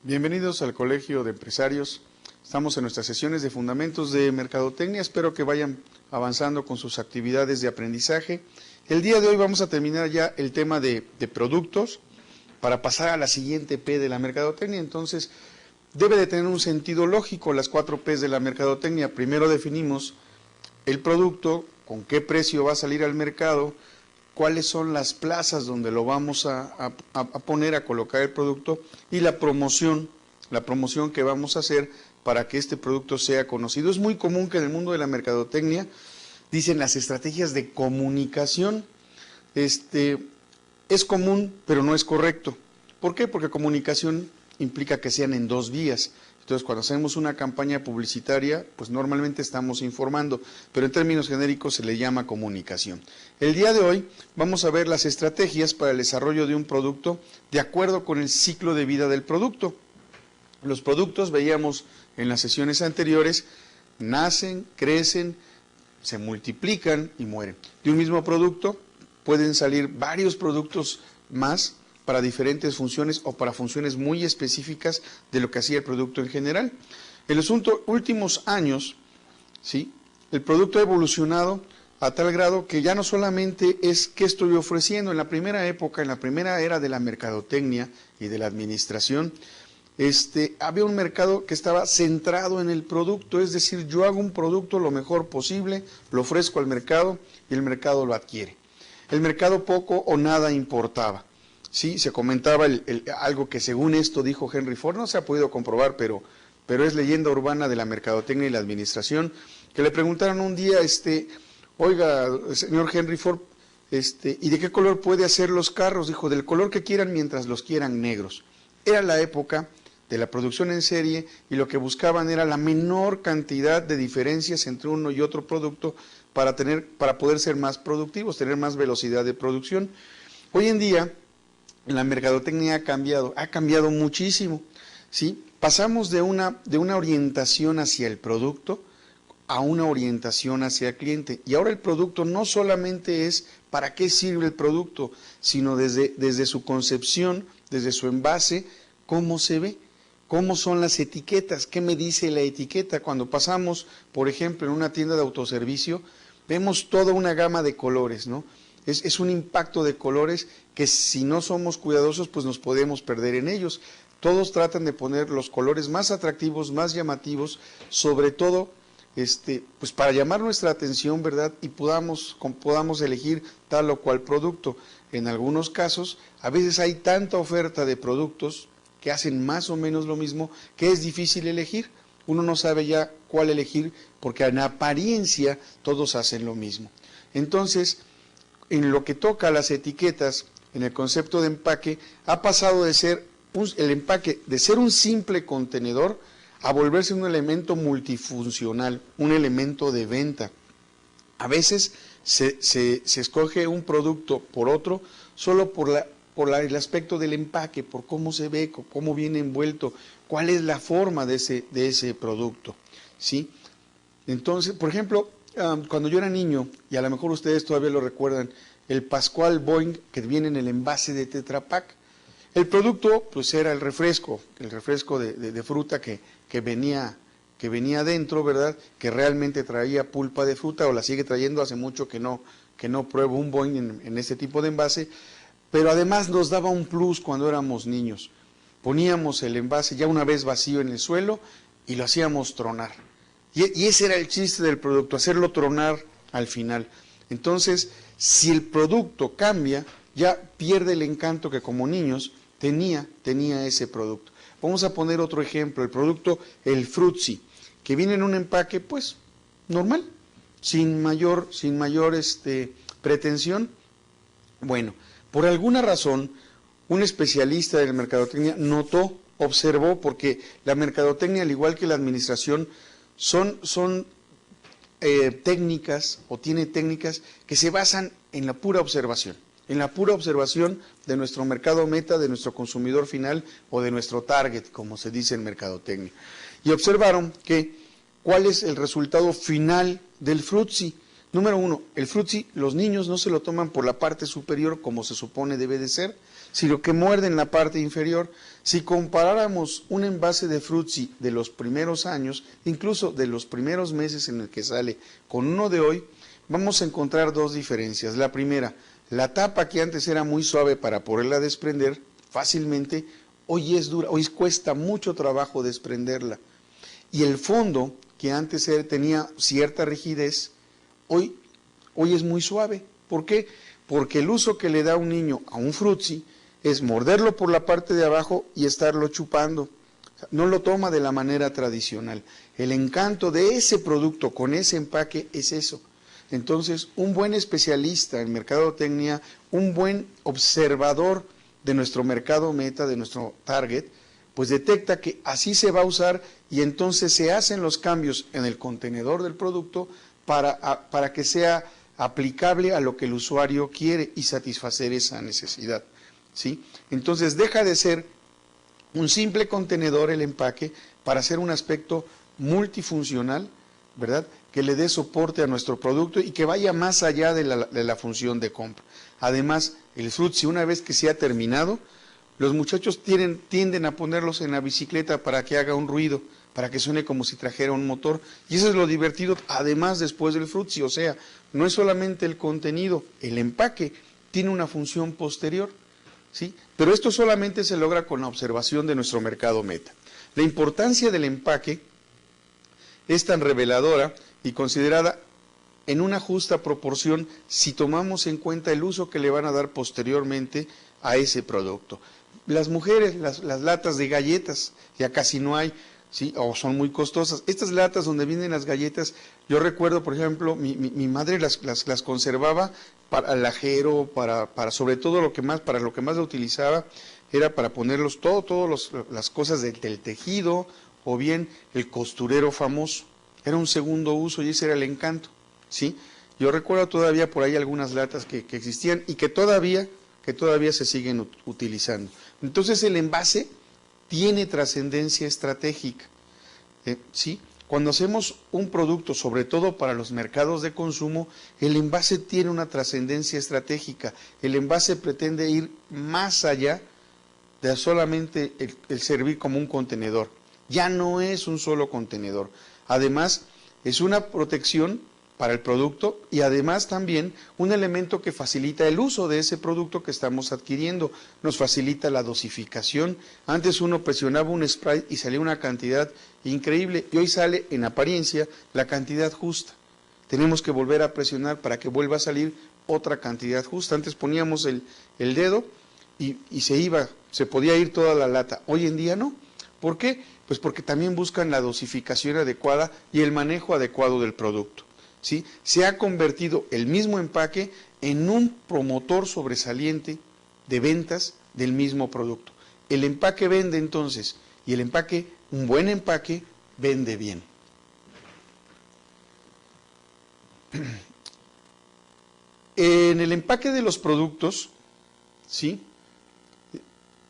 Bienvenidos al Colegio de Empresarios. Estamos en nuestras sesiones de Fundamentos de Mercadotecnia. Espero que vayan avanzando con sus actividades de aprendizaje. El día de hoy vamos a terminar ya el tema de productos para pasar a la siguiente P de la mercadotecnia. Entonces, debe de tener un sentido lógico las 4 P's de la mercadotecnia. Primero definimos el producto, con qué precio va a salir al mercado, cuáles son las plazas donde lo vamos a poner, a colocar el producto, y la promoción que vamos a hacer para que este producto sea conocido. Es muy común que en el mundo de la mercadotecnia dicen las estrategias de comunicación. Es común, pero no es correcto. ¿Por qué? Porque comunicación implica que sean en 2 vías. Entonces, cuando hacemos una campaña publicitaria, pues normalmente estamos informando, pero en términos genéricos se le llama comunicación. El día de hoy vamos a ver las estrategias para el desarrollo de un producto de acuerdo con el ciclo de vida del producto. Los productos, veíamos en las sesiones anteriores, nacen, crecen, se multiplican y mueren. De un mismo producto pueden salir varios productos más para diferentes funciones o para funciones muy específicas de lo que hacía el producto en general. En los últimos años, ¿sí?, el producto ha evolucionado a tal grado que ya no solamente es qué estoy ofreciendo. En la primera época, en la primera era de la mercadotecnia y de la administración, había un mercado que estaba centrado en el producto, es decir, yo hago un producto lo mejor posible, lo ofrezco al mercado y el mercado lo adquiere. El mercado poco o nada importaba. Sí, se comentaba algo que según esto dijo Henry Ford, no se ha podido comprobar, pero es leyenda urbana de la mercadotecnia y la administración, que le preguntaron un día, oiga, señor Henry Ford, ¿y de qué color puede hacer los carros? Dijo, del color que quieran mientras los quieran negros. Era la época de la producción en serie y lo que buscaban era la menor cantidad de diferencias entre uno y otro producto para poder ser más productivos, tener más velocidad de producción. Hoy en día, la mercadotecnia ha cambiado muchísimo, ¿sí? Pasamos de una orientación hacia el producto a una orientación hacia el cliente. Y ahora el producto no solamente es para qué sirve el producto, sino desde su concepción, desde su envase, cómo se ve, cómo son las etiquetas, qué me dice la etiqueta. Cuando pasamos, por ejemplo, en una tienda de autoservicio, vemos toda una gama de colores, ¿no? Es un impacto de colores que si no somos cuidadosos, pues nos podemos perder en ellos. Todos tratan de poner los colores más atractivos, más llamativos, sobre todo pues para llamar nuestra atención, ¿verdad? Y podamos elegir tal o cual producto. En algunos casos, a veces hay tanta oferta de productos que hacen más o menos lo mismo, que es difícil elegir. Uno no sabe ya cuál elegir, porque en apariencia todos hacen lo mismo. Entonces, en lo que toca a las etiquetas, en el concepto de empaque, ha pasado de ser el empaque de ser un simple contenedor a volverse un elemento multifuncional, un elemento de venta. A veces se escoge un producto por otro solo por el aspecto del empaque, por cómo se ve, cómo viene envuelto, cuál es la forma de ese producto, ¿sí? Entonces, por ejemplo, cuando yo era niño, y a lo mejor ustedes todavía lo recuerdan, el Pascual Boing que viene en el envase de Tetra Pak. El producto pues era el refresco de fruta que venía dentro, ¿verdad? Que realmente traía pulpa de fruta, o la sigue trayendo. Hace mucho que no pruebo un Boing en este tipo de envase, pero además nos daba un plus cuando éramos niños. Poníamos el envase ya una vez vacío en el suelo y lo hacíamos tronar. Y ese era el chiste del producto, hacerlo tronar al final. Entonces, si el producto cambia, ya pierde el encanto que como niños tenía ese producto. Vamos a poner otro ejemplo, el producto, el Frutzi, que viene en un empaque, pues, normal, sin mayor pretensión. Bueno, por alguna razón, un especialista de la mercadotecnia observó, porque la mercadotecnia, al igual que la administración, son técnicas, o tiene técnicas que se basan en la pura observación de nuestro mercado meta, de nuestro consumidor final o de nuestro target, como se dice en mercadotecnia. Y observaron cuál es el resultado final del Frutzi. Número 1, el frutzi, los niños no se lo toman por la parte superior como se supone debe de ser, sino que muerden la parte inferior. Si comparáramos un envase de frutzi de los primeros años, incluso de los primeros meses en el que sale, con uno de hoy, vamos a encontrar dos diferencias. La primera, la tapa que antes era muy suave para poderla desprender fácilmente, hoy es dura, hoy cuesta mucho trabajo desprenderla. Y el fondo, que antes tenía cierta rigidez, hoy es muy suave. ¿Por qué? Porque el uso que le da un niño a un frutzi es morderlo por la parte de abajo y estarlo chupando. No lo toma de la manera tradicional. El encanto de ese producto con ese empaque es eso. Entonces, un buen especialista en mercadotecnia, un buen observador de nuestro mercado meta, de nuestro target, pues detecta que así se va a usar y entonces se hacen los cambios en el contenedor del producto para que sea aplicable a lo que el usuario quiere y satisfacer esa necesidad, ¿sí? Entonces deja de ser un simple contenedor el empaque para ser un aspecto multifuncional, ¿verdad?, que le dé soporte a nuestro producto y que vaya más allá de la función de compra. Además, el frutzi, una vez que se ha terminado, los muchachos tienden a ponerlos en la bicicleta para que haga un ruido, para que suene como si trajera un motor, y eso es lo divertido, además después del frutzi, o sea, no es solamente el contenido, el empaque tiene una función posterior, ¿sí? Pero esto solamente se logra con la observación de nuestro mercado meta. La importancia del empaque es tan reveladora y considerada en una justa proporción si tomamos en cuenta el uso que le van a dar posteriormente a ese producto. Las mujeres, las latas de galletas, ya casi no hay, ¿sí?, o son muy costosas. Estas latas donde vienen las galletas, yo recuerdo, por ejemplo, mi madre las conservaba para el ajero, para sobre todo para lo que más la utilizaba, era para ponerlos todas las cosas del tejido, o bien el costurero famoso. Era un segundo uso y ese era el encanto, ¿sí? Yo recuerdo todavía por ahí algunas latas que existían y que todavía se siguen utilizando. Entonces el envase tiene trascendencia estratégica, ¿sí? Cuando hacemos un producto, sobre todo para los mercados de consumo, el envase tiene una trascendencia estratégica. El envase pretende ir más allá de solamente el servir como un contenedor. Ya no es un solo contenedor. Además, es una protección para el producto y además también un elemento que facilita el uso de ese producto que estamos adquiriendo, nos facilita la dosificación. Antes uno presionaba un spray y salía una cantidad increíble y hoy sale en apariencia la cantidad justa. Tenemos que volver a presionar para que vuelva a salir otra cantidad justa. Antes poníamos el dedo y se podía ir toda la lata. Hoy en día no. ¿Por qué? Pues porque también buscan la dosificación adecuada y el manejo adecuado del producto, ¿sí? Se ha convertido el mismo empaque en un promotor sobresaliente de ventas del mismo producto. El empaque vende entonces, y el empaque, un buen empaque, vende bien. En el empaque de los productos, ¿sí?,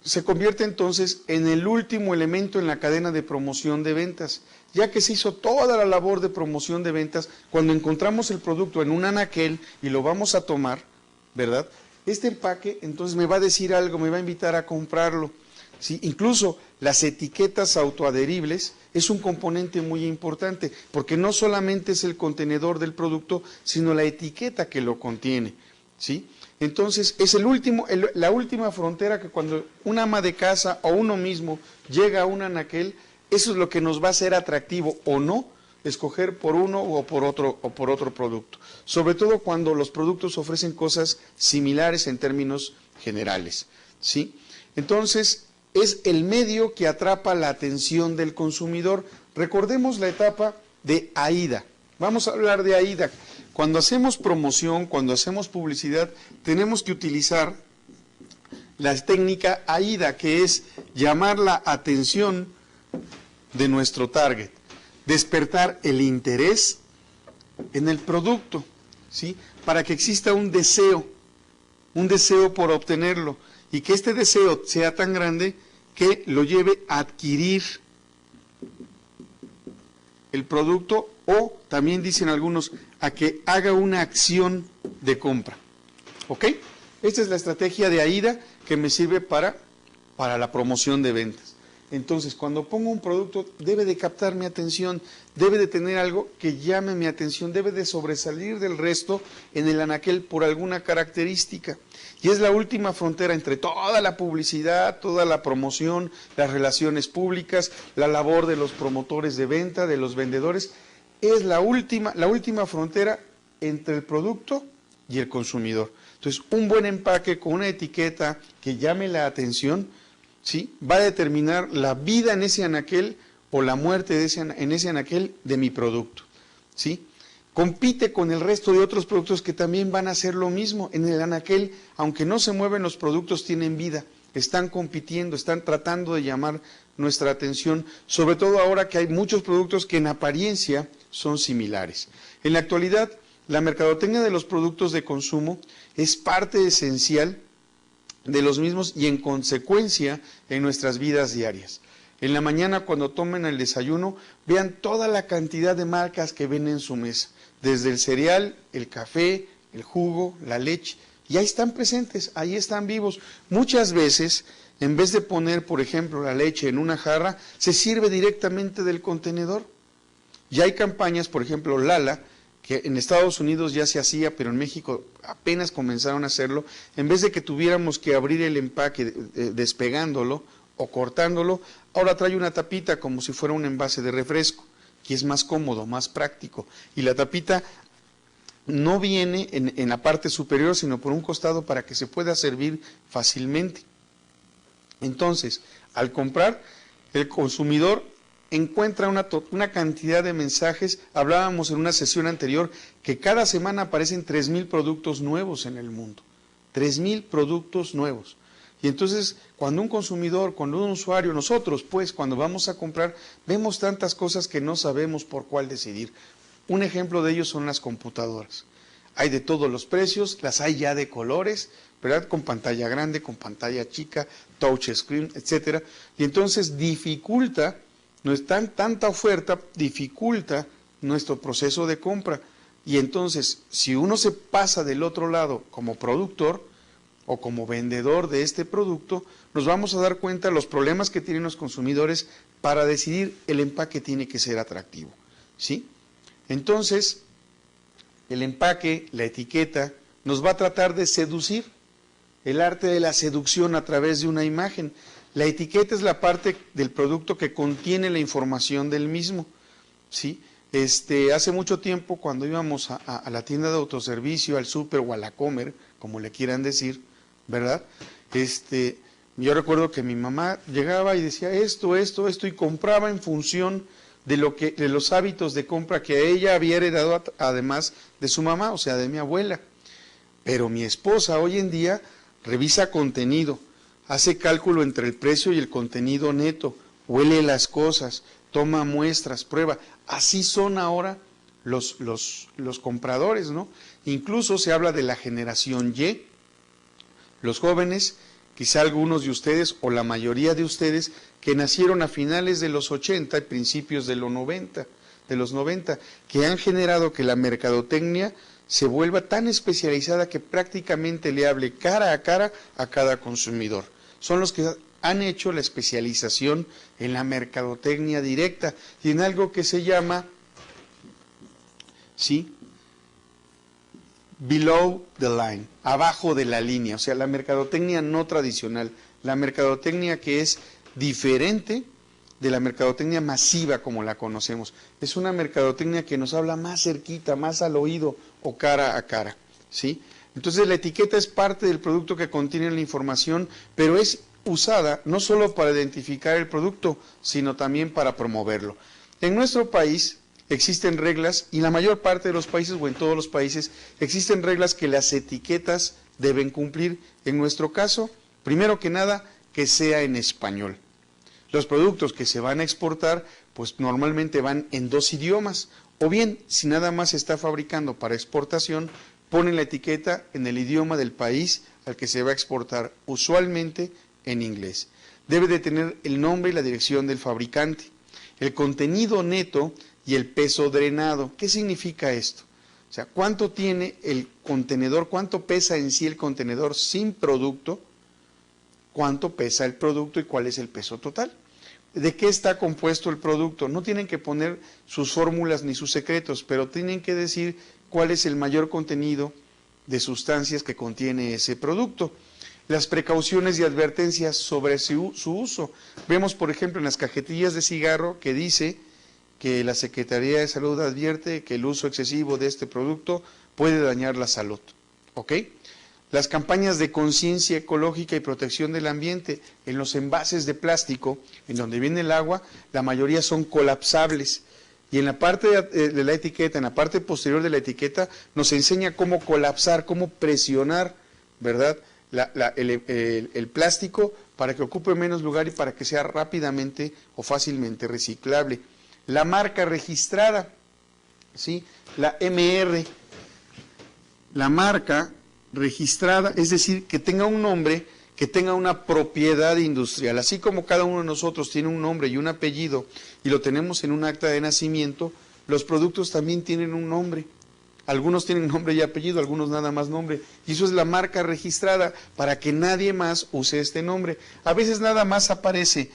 se convierte entonces en el último elemento en la cadena de promoción de ventas, ya que se hizo toda la labor de promoción de ventas. Cuando encontramos el producto en un anaquel y lo vamos a tomar, ¿verdad?, este empaque entonces me va a decir algo, me va a invitar a comprarlo, ¿sí? Incluso las etiquetas autoadheribles es un componente muy importante, porque no solamente es el contenedor del producto, sino la etiqueta que lo contiene, ¿sí? Entonces, es la última frontera que cuando un ama de casa o uno mismo llega a un anaquel, eso es lo que nos va a hacer atractivo o no escoger por uno o por otro producto. Sobre todo cuando los productos ofrecen cosas similares en términos generales, ¿sí? Entonces, es el medio que atrapa la atención del consumidor. Recordemos la etapa de AIDA. Vamos a hablar de AIDA. Cuando hacemos promoción, cuando hacemos publicidad, tenemos que utilizar la técnica AIDA, que es llamar la atención de nuestro target, despertar el interés en el producto, ¿sí?, para que exista un deseo por obtenerlo, y que este deseo sea tan grande que lo lleve a adquirir el producto o también dicen algunos a que haga una acción de compra. ¿Ok? Esta es la estrategia de AIDA que me sirve para la promoción de ventas. Entonces, cuando pongo un producto, debe de captar mi atención, debe de tener algo que llame mi atención, debe de sobresalir del resto en el anaquel por alguna característica. Y es la última frontera entre toda la publicidad, toda la promoción, las relaciones públicas, la labor de los promotores de venta, de los vendedores. Es la última frontera entre el producto y el consumidor. Entonces, un buen empaque con una etiqueta que llame la atención, ¿sí?, va a determinar la vida en ese anaquel o la muerte en ese anaquel de mi producto, ¿sí? Compite con el resto de otros productos que también van a hacer lo mismo. En el anaquel, aunque no se mueven, los productos tienen vida, están compitiendo, están tratando de llamar nuestra atención, sobre todo ahora que hay muchos productos que en apariencia son similares. En la actualidad, la mercadotecnia de los productos de consumo es parte esencial de los mismos y en consecuencia en nuestras vidas diarias. En la mañana cuando tomen el desayuno, vean toda la cantidad de marcas que ven en su mesa, desde el cereal, el café, el jugo, la leche, y ahí están presentes, ahí están vivos. Muchas veces, en vez de poner, por ejemplo, la leche en una jarra, se sirve directamente del contenedor. Ya hay campañas, por ejemplo, Lala, que en Estados Unidos ya se hacía, pero en México apenas comenzaron a hacerlo. En vez de que tuviéramos que abrir el empaque despegándolo o cortándolo, ahora trae una tapita como si fuera un envase de refresco, que es más cómodo, más práctico. Y la tapita no viene en la parte superior, sino por un costado para que se pueda servir fácilmente. Entonces, al comprar, el consumidor encuentra una cantidad de mensajes. Hablábamos en una sesión anterior que cada semana aparecen 3,000 productos nuevos en el mundo. 3,000 productos nuevos. Y entonces, cuando un consumidor, cuando un usuario, nosotros pues, cuando vamos a comprar, vemos tantas cosas que no sabemos por cuál decidir. Un ejemplo de ello son las computadoras. Hay de todos los precios, las hay ya de colores, ¿verdad? Con pantalla grande, con pantalla chica, touch screen, etcétera. Y entonces dificulta, no es tanta oferta, dificulta nuestro proceso de compra. Y entonces, si uno se pasa del otro lado como productor o como vendedor de este producto, nos vamos a dar cuenta de los problemas que tienen los consumidores para decidir el empaque tiene que ser atractivo, ¿sí? Entonces, el empaque, la etiqueta, nos va a tratar de seducir, el arte de la seducción a través de una imagen. La etiqueta es la parte del producto que contiene la información del mismo, ¿sí? Hace mucho tiempo, cuando íbamos a la tienda de autoservicio, al súper o a la comer, como le quieran decir, ¿verdad? Yo recuerdo que mi mamá llegaba y decía esto, y compraba en función de los hábitos de compra que ella había heredado además de su mamá, o sea, de mi abuela. Pero mi esposa hoy en día revisa contenido, hace cálculo entre el precio y el contenido neto, huele las cosas, toma muestras, prueba. Así son ahora los compradores, ¿no? Incluso se habla de la generación Y. Los jóvenes, quizá algunos de ustedes o la mayoría de ustedes, que nacieron a finales de los 80 y principios de los 90, que han generado que la mercadotecnia se vuelva tan especializada que prácticamente le hable cara a cada consumidor. Son los que han hecho la especialización en la mercadotecnia directa y en algo que se llama, ¿sí?, below the line, abajo de la línea, o sea, la mercadotecnia no tradicional, la mercadotecnia que es diferente de la mercadotecnia masiva como la conocemos. Es una mercadotecnia que nos habla más cerquita, más al oído o cara a cara, ¿sí? Entonces la etiqueta es parte del producto que contiene la información, pero es usada no solo para identificar el producto, sino también para promoverlo. En nuestro país existen reglas, y en la mayor parte de los países o en todos los países existen reglas que las etiquetas deben cumplir. En nuestro caso, primero que nada, que sea en español. Los productos que se van a exportar, pues normalmente van en 2 idiomas, o bien, si nada más se está fabricando para exportación, ponen la etiqueta en el idioma del país al que se va a exportar, usualmente en inglés. Debe de tener el nombre y la dirección del fabricante. El contenido neto y el peso drenado. ¿Qué significa esto? O sea, ¿cuánto tiene el contenedor, cuánto pesa en sí el contenedor sin producto, cuánto pesa el producto y cuál es el peso total? ¿De qué está compuesto el producto? No tienen que poner sus fórmulas ni sus secretos, pero tienen que decir cuál es el mayor contenido de sustancias que contiene ese producto. Las precauciones y advertencias sobre su uso. Vemos, por ejemplo, en las cajetillas de cigarro que dice que la Secretaría de Salud advierte que el uso excesivo de este producto puede dañar la salud. ¿Ok? Las campañas de conciencia ecológica y protección del ambiente en los envases de plástico, en donde viene el agua, la mayoría son colapsables. Y en la parte de la etiqueta, en la parte posterior de la etiqueta, nos enseña cómo colapsar, cómo presionar, ¿verdad?, el plástico para que ocupe menos lugar y para que sea rápidamente o fácilmente reciclable. La marca registrada, ¿sí?, la MR, la marca registrada, es decir, que tenga un nombre, que tenga una propiedad industrial, así como cada uno de nosotros tiene un nombre y un apellido y lo tenemos en un acta de nacimiento, los productos también tienen un nombre. Algunos tienen nombre y apellido, algunos nada más nombre, y eso es la marca registrada para que nadie más use este nombre. A veces nada más aparece,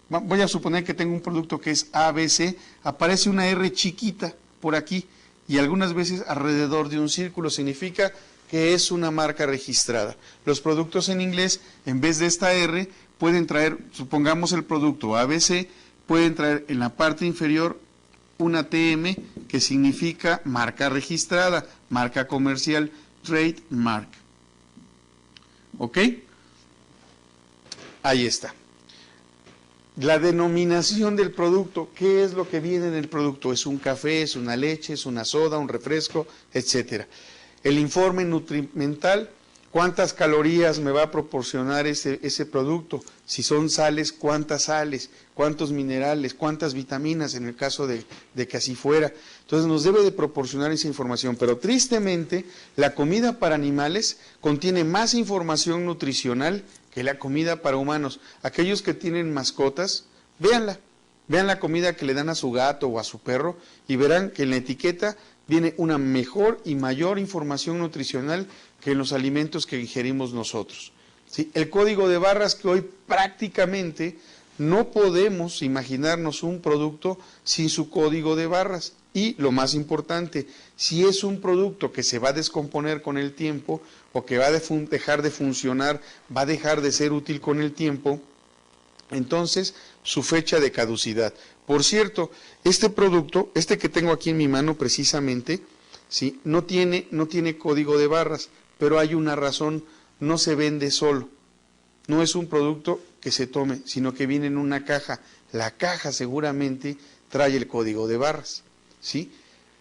voy a suponer que tengo un producto que es ABC, aparece una R chiquita por aquí y algunas veces alrededor de un círculo, significa que es una marca registrada. Los productos en inglés, en vez de esta R, pueden traer, supongamos el producto ABC, pueden traer en la parte inferior una TM, que significa marca registrada, marca comercial, trademark. ¿Ok? Ahí está. La denominación del producto, ¿qué es lo que viene en el producto? ¿Es un café, es una leche, es una soda, un refresco, etcétera? El informe nutrimental, ¿cuántas calorías me va a proporcionar ese producto? Si son sales, ¿cuántas sales? ¿Cuántos minerales? ¿Cuántas vitaminas en el caso de que así fuera? Entonces nos debe de proporcionar esa información, pero tristemente la comida para animales contiene más información nutricional que la comida para humanos. Aquellos que tienen mascotas, véanla, vean la comida que le dan a su gato o a su perro y verán que en la etiqueta viene una mejor y mayor información nutricional que en los alimentos que ingerimos nosotros. ¿Sí? El código de barras, que hoy prácticamente no podemos imaginarnos un producto sin su código de barras. Y lo más importante, si es un producto que se va a descomponer con el tiempo o que va a dejar de funcionar, va a dejar de ser útil con el tiempo, entonces su fecha de caducidad. Por cierto, este producto, este que tengo aquí en mi mano precisamente, ¿sí?, no tiene código de barras, pero hay una razón: no se vende solo. No es un producto que se tome, sino que viene en una caja. La caja seguramente trae el código de barras, ¿sí?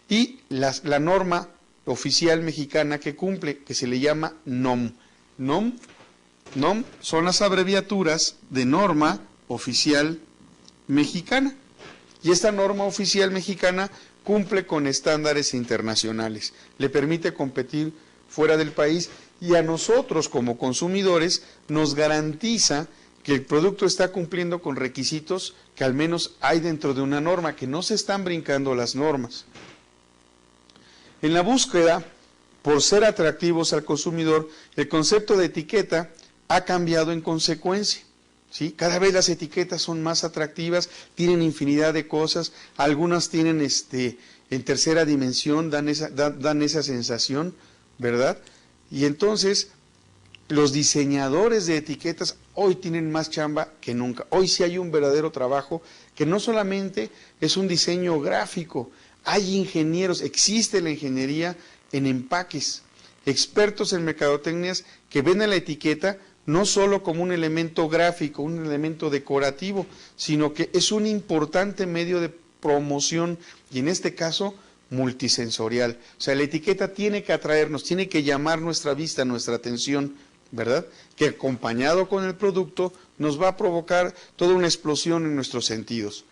Y la norma oficial mexicana que cumple, que se le llama NOM. NOM son las abreviaturas de norma oficial mexicana. Y esta norma oficial mexicana cumple con estándares internacionales, le permite competir fuera del país y a nosotros como consumidores nos garantiza que el producto está cumpliendo con requisitos que al menos hay dentro de una norma, que no se están brincando las normas. En la búsqueda por ser atractivos al consumidor, el concepto de etiqueta ha cambiado en consecuencia. ¿Sí? Cada vez las etiquetas son más atractivas, tienen infinidad de cosas, algunas tienen en tercera dimensión, dan esa sensación, ¿verdad? Y entonces los diseñadores de etiquetas hoy tienen más chamba que nunca. Hoy sí hay un verdadero trabajo que no solamente es un diseño gráfico, hay ingenieros, existe la ingeniería en empaques, expertos en mercadotecnias que ven a la etiqueta no solo como un elemento gráfico, un elemento decorativo, sino que es un importante medio de promoción y en este caso multisensorial. O sea, la etiqueta tiene que atraernos, tiene que llamar nuestra vista, nuestra atención, ¿verdad? Que acompañado con el producto nos va a provocar toda una explosión en nuestros sentidos.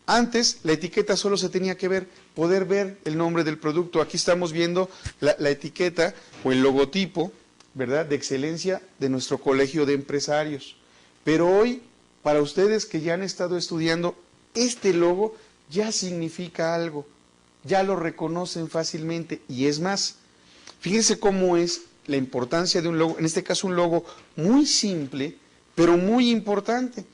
Antes la etiqueta solo se tenía que poder ver el nombre del producto. Aquí estamos viendo la etiqueta o el logotipo, ¿verdad?, de excelencia de nuestro colegio de empresarios. Pero hoy, para ustedes que ya han estado estudiando, este logo ya significa algo, ya lo reconocen fácilmente. Y es más, fíjense cómo es la importancia de un logo, en este caso un logo muy simple, pero muy importante.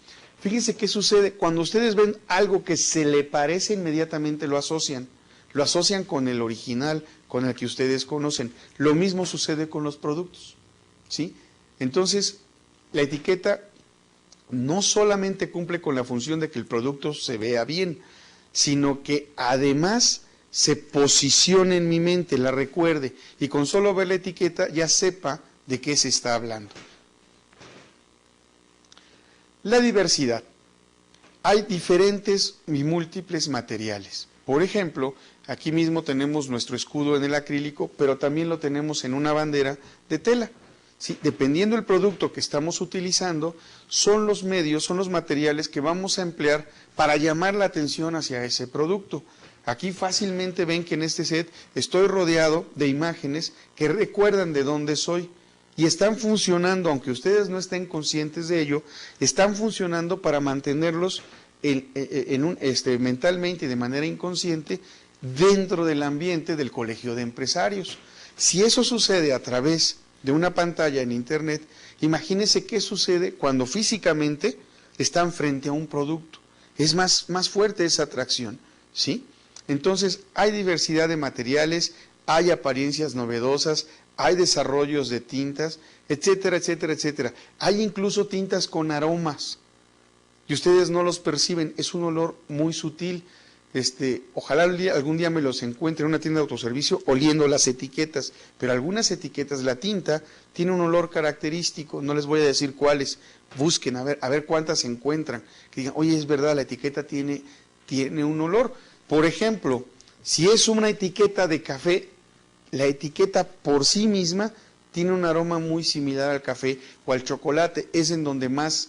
Fíjense qué sucede, cuando ustedes ven algo que se le parece, inmediatamente lo asocian con el original, con el que ustedes conocen. Lo mismo sucede con los productos, ¿sí? Entonces, la etiqueta no solamente cumple con la función de que el producto se vea bien, sino que además se posicione en mi mente, la recuerde, y con solo ver la etiqueta ya sepa de qué se está hablando. La diversidad. Hay diferentes y múltiples materiales. Por ejemplo, aquí mismo tenemos nuestro escudo en el acrílico, pero también lo tenemos en una bandera de tela. ¿Sí? Dependiendo del producto que estamos utilizando, son los medios, son los materiales que vamos a emplear para llamar la atención hacia ese producto. Aquí fácilmente ven que en este set estoy rodeado de imágenes que recuerdan de dónde soy y están funcionando, aunque ustedes no estén conscientes de ello, están funcionando para mantenerlos mentalmente y de manera inconsciente dentro del ambiente del colegio de empresarios. Si eso sucede a través de una pantalla en internet, imagínense qué sucede cuando físicamente están frente a un producto. Es más fuerte esa atracción, ¿sí? Entonces, hay diversidad de materiales, hay apariencias novedosas, hay desarrollos de tintas, etcétera, etcétera, etcétera. Hay incluso tintas con aromas y ustedes no los perciben, es un olor muy sutil. Ojalá algún día me los encuentre en una tienda de autoservicio oliendo las etiquetas, pero algunas etiquetas, la tinta tiene un olor característico, no les voy a decir cuáles, busquen a ver cuántas se encuentran, que digan, oye, es verdad, la etiqueta tiene un olor. Por ejemplo, si es una etiqueta de café, la etiqueta por sí misma tiene un aroma muy similar al café o al chocolate, es en donde más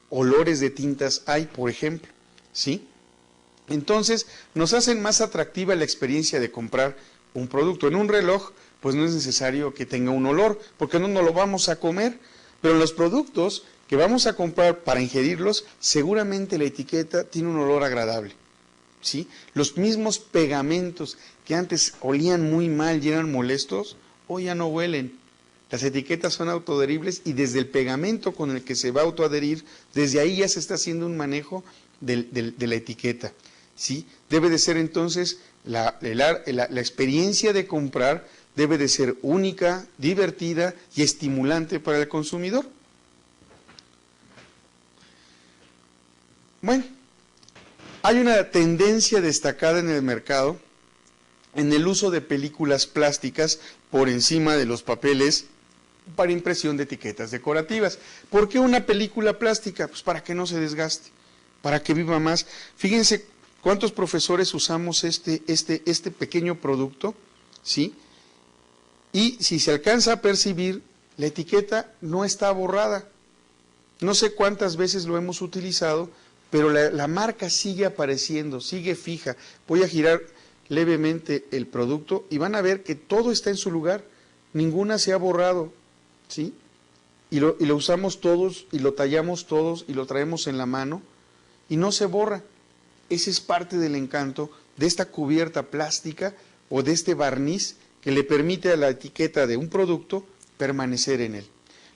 olores de tintas hay, por ejemplo, ¿sí? Entonces, nos hacen más atractiva la experiencia de comprar un producto. En un reloj, pues no es necesario que tenga un olor, porque no nos lo vamos a comer, pero los productos que vamos a comprar para ingerirlos, seguramente la etiqueta tiene un olor agradable, ¿sí? Los mismos pegamentos que antes olían muy mal y eran molestos, hoy ya no huelen. Las etiquetas son autoadheribles y desde el pegamento con el que se va a autoadherir, desde ahí ya se está haciendo un manejo de la etiqueta, ¿sí? Debe de ser entonces, la experiencia de comprar debe de ser única, divertida y estimulante para el consumidor. Bueno, hay una tendencia destacada en el mercado en el uso de películas plásticas por encima de los papeles para impresión de etiquetas decorativas. ¿Por qué una película plástica? Pues para que no se desgaste, para que viva más. Fíjense cuántos profesores usamos este pequeño producto, ¿sí? Y si se alcanza a percibir, la etiqueta no está borrada. No sé cuántas veces lo hemos utilizado, pero la marca sigue apareciendo, sigue fija. Voy a girar levemente el producto y van a ver que todo está en su lugar, ninguna se ha borrado, ¿sí? Y lo usamos todos y lo tallamos todos y lo traemos en la mano y no se borra. Ese es parte del encanto de esta cubierta plástica o de este barniz que le permite a la etiqueta de un producto permanecer en él.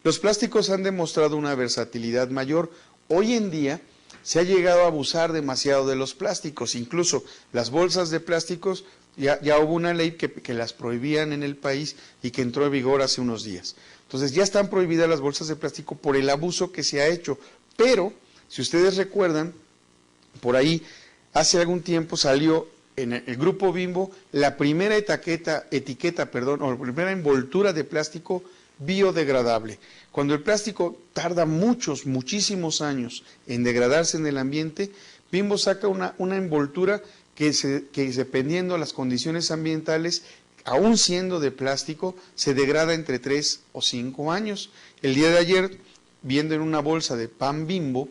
Los plásticos han demostrado una versatilidad mayor. Hoy en día se ha llegado a abusar demasiado de los plásticos, incluso las bolsas de plásticos, ya hubo una ley que las prohibían en el país y que entró en vigor hace unos días. Entonces ya están prohibidas las bolsas de plástico por el abuso que se ha hecho, pero si ustedes recuerdan, por ahí hace algún tiempo salió en el grupo Bimbo la primera etiqueta, o la primera envoltura de plástico biodegradable. Cuando el plástico tarda muchísimos años en degradarse en el ambiente, Bimbo saca una envoltura que dependiendo de las condiciones ambientales, aún siendo de plástico, se degrada entre 3 o 5 años. El día de ayer, viendo en una bolsa de pan Bimbo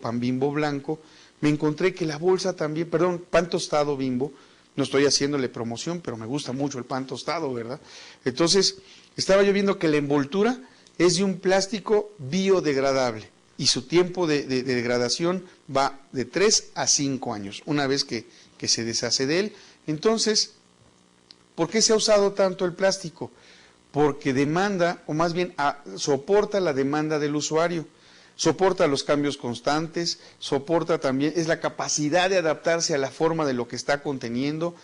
blanco, me encontré que la bolsa también, pan tostado Bimbo, no estoy haciéndole promoción, pero me gusta mucho el pan tostado, ¿verdad? Entonces, estaba yo viendo que la envoltura es de un plástico biodegradable. y su tiempo de degradación va de 3 a 5 años, una vez que se deshace de él. Entonces, ¿por qué se ha usado tanto el plástico? Porque demanda, o más bien soporta la demanda del usuario, soporta los cambios constantes, soporta también, es la capacidad de adaptarse a la forma de lo que está conteniendo,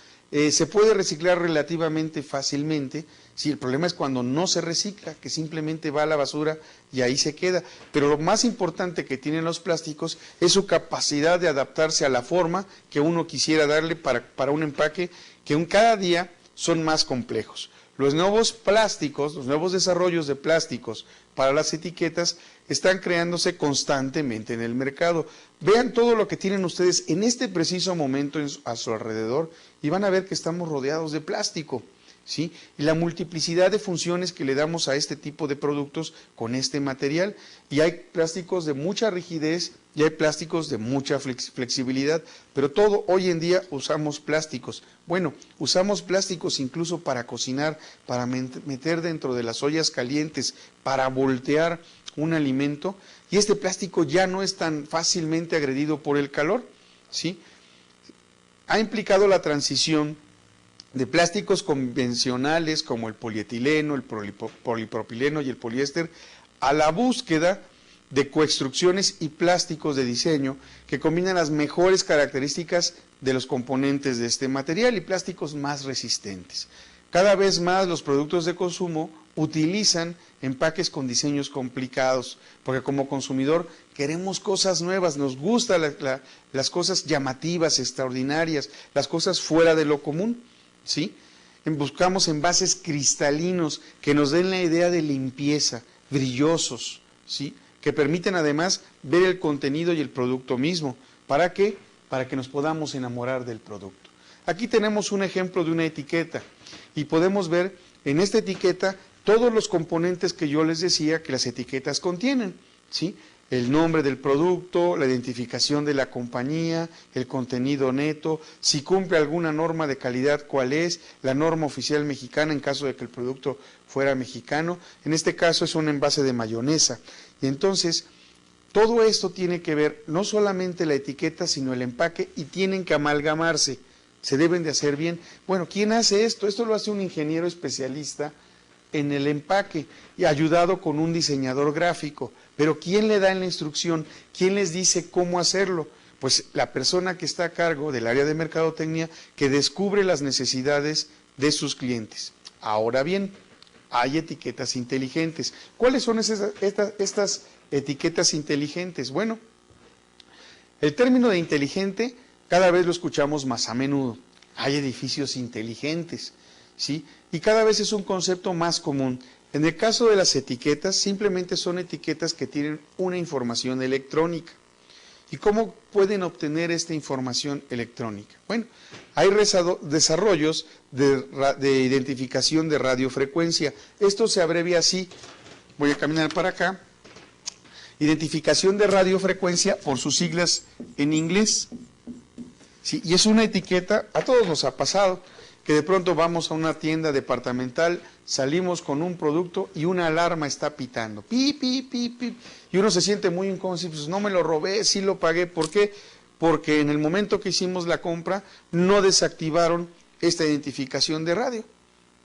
se puede reciclar relativamente fácilmente. Sí, el problema es cuando no se recicla, que simplemente va a la basura y ahí se queda. Pero lo más importante que tienen los plásticos es su capacidad de adaptarse a la forma que uno quisiera darle para un empaque que cada día son más complejos. Los nuevos plásticos, los nuevos desarrollos de plásticos para las etiquetas están creándose constantemente en el mercado. Vean todo lo que tienen ustedes en este preciso momento a su alrededor y van a ver que estamos rodeados de plástico, ¿sí? Y la multiplicidad de funciones que le damos a este tipo de productos con este material. Y hay plásticos de mucha rigidez y hay plásticos de mucha flexibilidad, pero todo hoy en día usamos plásticos. Bueno, usamos plásticos incluso para cocinar, para meter dentro de las ollas calientes, para voltear un alimento, y este plástico ya no es tan fácilmente agredido por el calor, ¿sí? Ha implicado la transición de plásticos convencionales como el polietileno, el polipropileno y el poliéster a la búsqueda de coextrucciones y plásticos de diseño que combinan las mejores características de los componentes de este material y plásticos más resistentes. Cada vez más los productos de consumo utilizan empaques con diseños complicados, porque como consumidor queremos cosas nuevas, nos gustan las cosas llamativas, extraordinarias, las cosas fuera de lo común, ¿sí? Buscamos envases cristalinos que nos den la idea de limpieza, brillosos, ¿sí? Que permiten además ver el contenido y el producto mismo. ¿Para qué? Para que nos podamos enamorar del producto. Aquí tenemos un ejemplo de una etiqueta y podemos ver en esta etiqueta todos los componentes que yo les decía que las etiquetas contienen, ¿sí? El nombre del producto, la identificación de la compañía, el contenido neto, si cumple alguna norma de calidad, cuál es, la norma oficial mexicana en caso de que el producto fuera mexicano. En este caso es un envase de mayonesa. Y entonces, todo esto tiene que ver no solamente la etiqueta, sino el empaque, y tienen que amalgamarse, se deben de hacer bien. Bueno, ¿quién hace esto? Esto lo hace un ingeniero especialista en el empaque y ayudado con un diseñador gráfico. Pero ¿quién le da la instrucción? ¿Quién les dice cómo hacerlo? Pues la persona que está a cargo del área de mercadotecnia, que descubre las necesidades de sus clientes. Ahora bien, hay etiquetas inteligentes. ¿Cuáles son estas etiquetas inteligentes? Bueno, el término de inteligente cada vez lo escuchamos más a menudo. Hay edificios inteligentes, ¿sí? Y cada vez es un concepto más común. En el caso de las etiquetas, simplemente son etiquetas que tienen una información electrónica. ¿Y cómo pueden obtener esta información electrónica? Bueno, hay desarrollos de identificación de radiofrecuencia. Esto se abrevia así. Voy a caminar para acá. Identificación de radiofrecuencia por sus siglas en inglés. Sí, y es una etiqueta, a todos nos ha pasado, que de pronto vamos a una tienda departamental, salimos con un producto y una alarma está pitando, pip, pip, pip, pip, y uno se siente muy incómodo, pues no me lo robé, sí lo pagué. ¿Por qué? Porque en el momento que hicimos la compra no desactivaron esta identificación de radio,